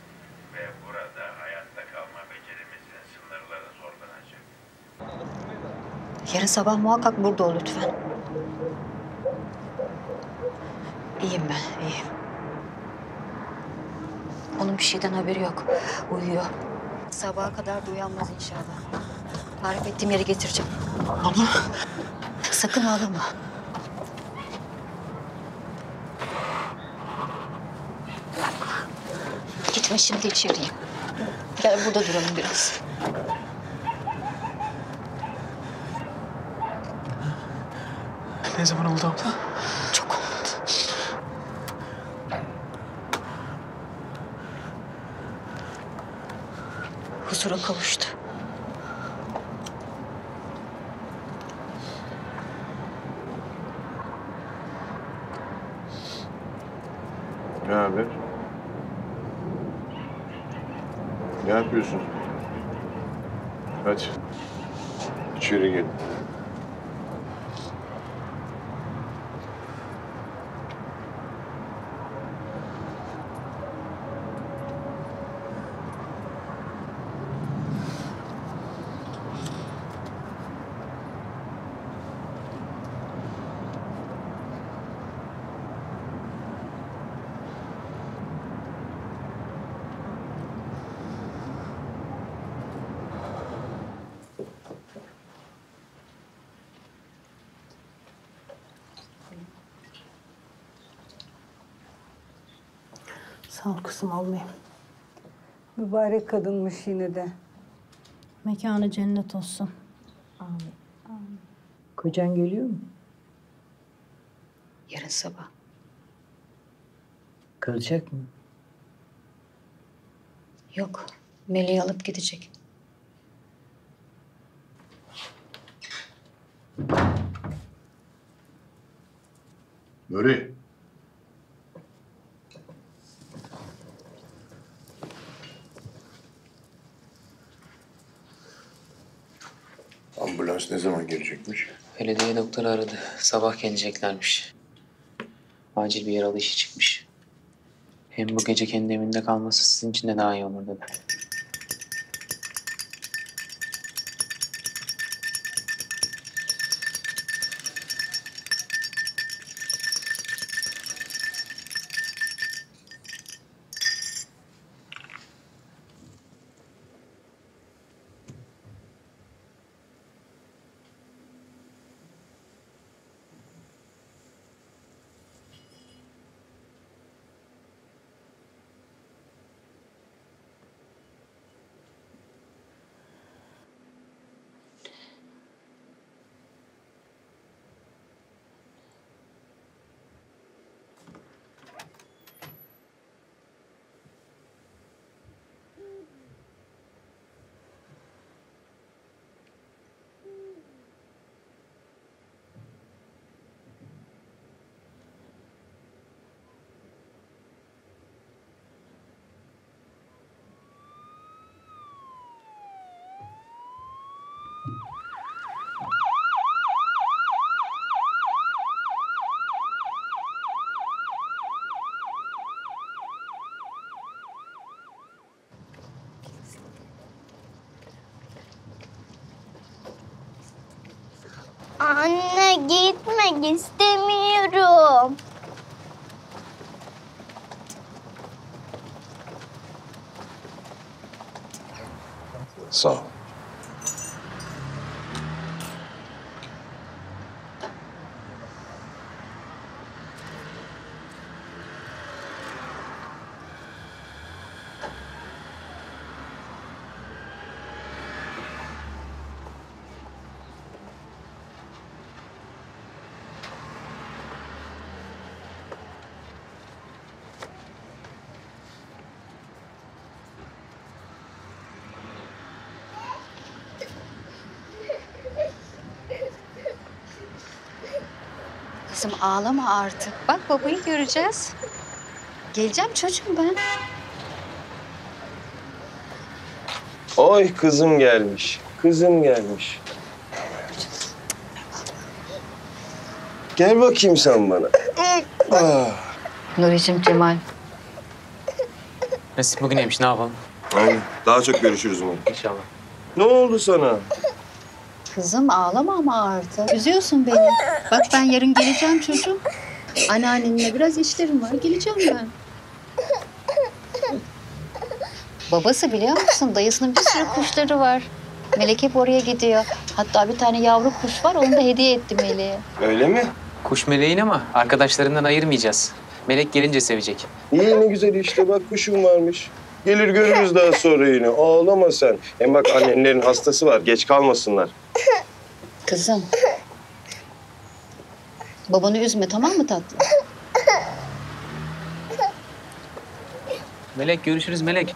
Ve burada hayatta kalma becerimizin sınırları zorlanacak. Yarın sabah muhakkak burada ol lütfen. İyiyim ben, iyiyim. Onun bir şeyden haberi yok. Uyuyor. Sabaha kadar da uyanmaz inşallah. Tarif ettiğim yere getireceğim. Ama sakın ağlama. Geçme şimdi içeriye. Gel burada duralım biraz. Ne zaman oldu abla? Çok olmadı. Huzura kavuştu. Ne haber? Ne yapıyorsun? Hadi. İçeri gel. Sağ ol kızım, almayayım. Mübarek kadınmış yine de. Mekanı cennet olsun. Amin. Kocan geliyor mu? Yarın sabah. Kalacak mı? Yok. Melih'i alıp gidecek. Nuri. Ambulans ne zaman gelecekmiş? Belediye doktoru aradı. Sabah geleceklermiş. Acil bir yaralı işi çıkmış. Hem bu gece kendi evinde kalması sizin için de daha iyi olur dedi. Anne gitmek istemiyorum. Sağ ol. Kızım ağlama artık. Bak babayı göreceğiz. Geleceğim çocuğum ben. Oy kızım gelmiş. Kızım gelmiş. Gel bakayım sen bana. Ah. Nuri'cim, Cemal. Nasip bugüneymiş, ne yapalım? Aynen. Daha çok görüşürüz umarım. İnşallah. Ne oldu sana? Kızım ağlama ama artık. Üzüyorsun beni. Bak ben yarın geleceğim çocuğum. Anneannenle biraz işlerim var. Geleceğim ben. Babası biliyor musun? Dayısının bir sürü kuşları var. Melek hep oraya gidiyor. Hatta bir tane yavru kuş var. Onu da hediye etti Melek'e. Öyle mi? Kuş meleğin ama arkadaşlarından ayırmayacağız. Melek gelince sevecek. İyi ne güzel işte bak kuşum varmış. Gelir görürüz daha sonra yine. Ağlama sen. Hem bak annenlerin hastası var. Geç kalmasınlar. Kızım. Babanı üzme, tamam mı tatlım? Melek görüşürüz Melek.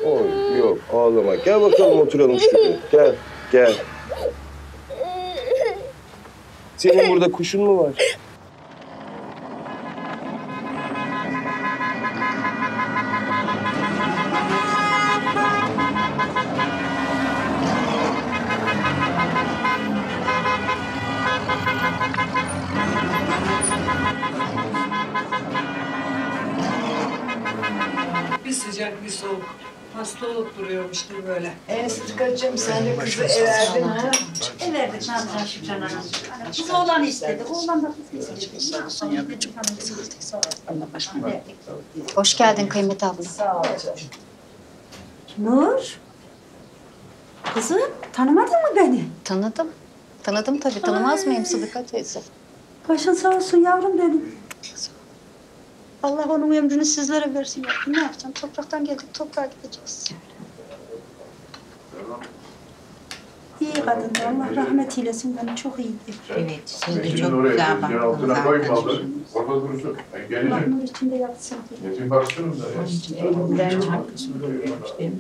Oy yok ağlama. Gel bakalım oturalım şuraya. Gel gel. Senin burada kuşun mu var? Bir sıcak bir soğuk. Hasta olup duruyormuştur böyle. Sıtkacığım sen de kızı everdin ha? Verdik ne yapacağız Şükran Hanım? Kız oğlan istedi. Oğlan da kız istedi. Hoş geldin Kıymet abla. Sağ ol canım. Nur. Kızım tanımadın mı beni? Tanıdım. Tanıdım tabii. Tanımaz mıyım Sıdıka teyze? Başın sağ olsun yavrum benim. Allah onun ömrünü sizlere versin yavrum. Ne yapacağım? Topraktan geldik, toprağa gideceğiz. İyi kadındı. Allah rahmet eylesin. Beni çok iyiydi. Evet, siz de çok güzel baktınız arkadaşım. Orada dursun. Ben Allah geleceğim. nur içinde yatsın. Yetim baksınız da ya. Elinden çarpmış değil mi?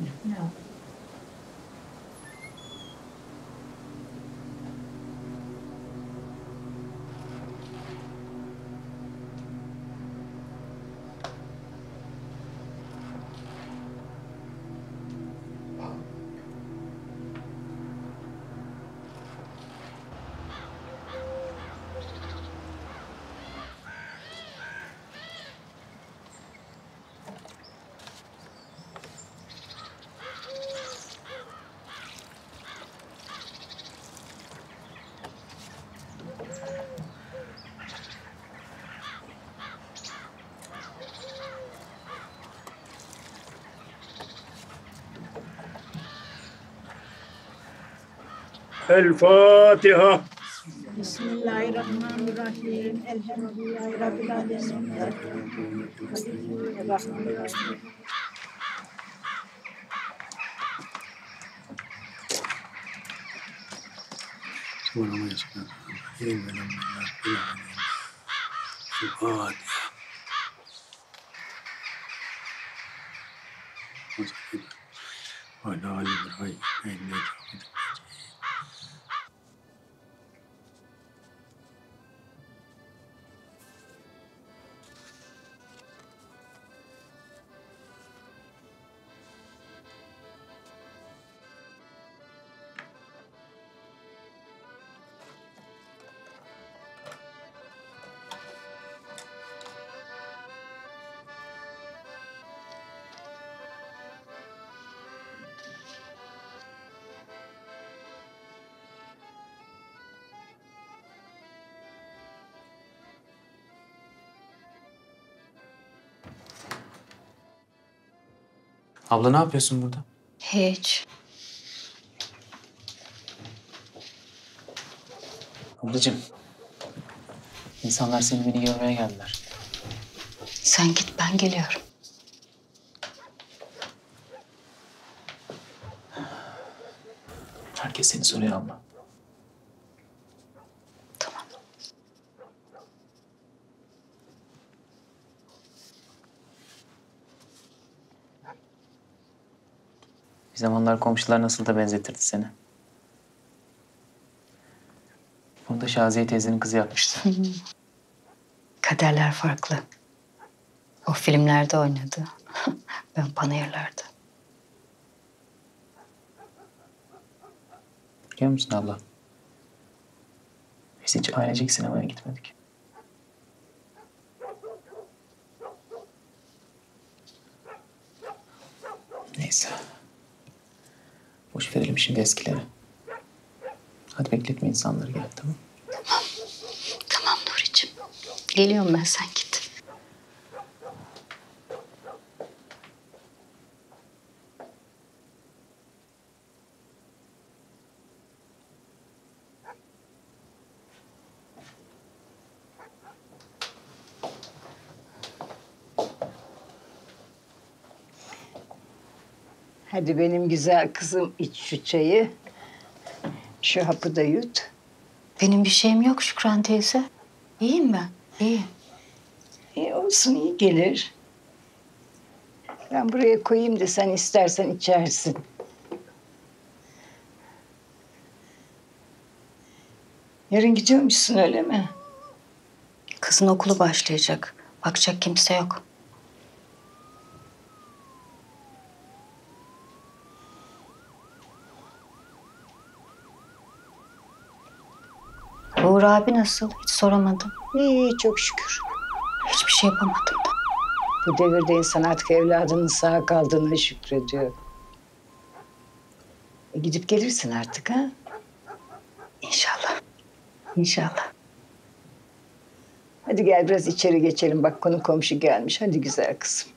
El Fatiha. Bismillahirrahmanirrahim. Elhamdülillahi Rabbil alemin. Abla ne yapıyorsun burada? Hiç. Ablacığım. İnsanlar seni beni görmeye geldiler. Sen git, ben geliyorum. Herkes seni soruyor abla. Bir zamanlar komşular nasıl da benzetirdi seni. Bunu da Şaziye teyzenin kızı yapmıştı. Kaderler farklı. O filmlerde oynadı. Ben panayırlarda. Biliyor musun abla? Biz hiç ailecek sinemaya gitmedik. Neyse. Boş verelim şimdi eskileri. Hadi bekletme insanları, gel, tamam? Tamam Nuri'cim. Geliyorum ben, sen git. Hadi benim güzel kızım iç şu çayı. Şu hapı da yut. Benim bir şeyim yok Şükran teyze. İyiyim ben, iyiyim. İyi olsun, iyi gelir. Ben buraya koyayım da sen istersen içersin. Yarın gidiyormuşsun öyle mi? Kızın okulu başlayacak. Bakacak kimse yok. Uğur abi nasıl? Hiç soramadım. İyi, çok şükür. Hiçbir şey yapamadım da. Bu devirde insan artık evladının sağ kaldığına şükrediyor. Gidip gelirsin artık ha? İnşallah. İnşallah. Hadi gel biraz içeri geçelim. Bak konu komşu gelmiş. Hadi güzel kızım.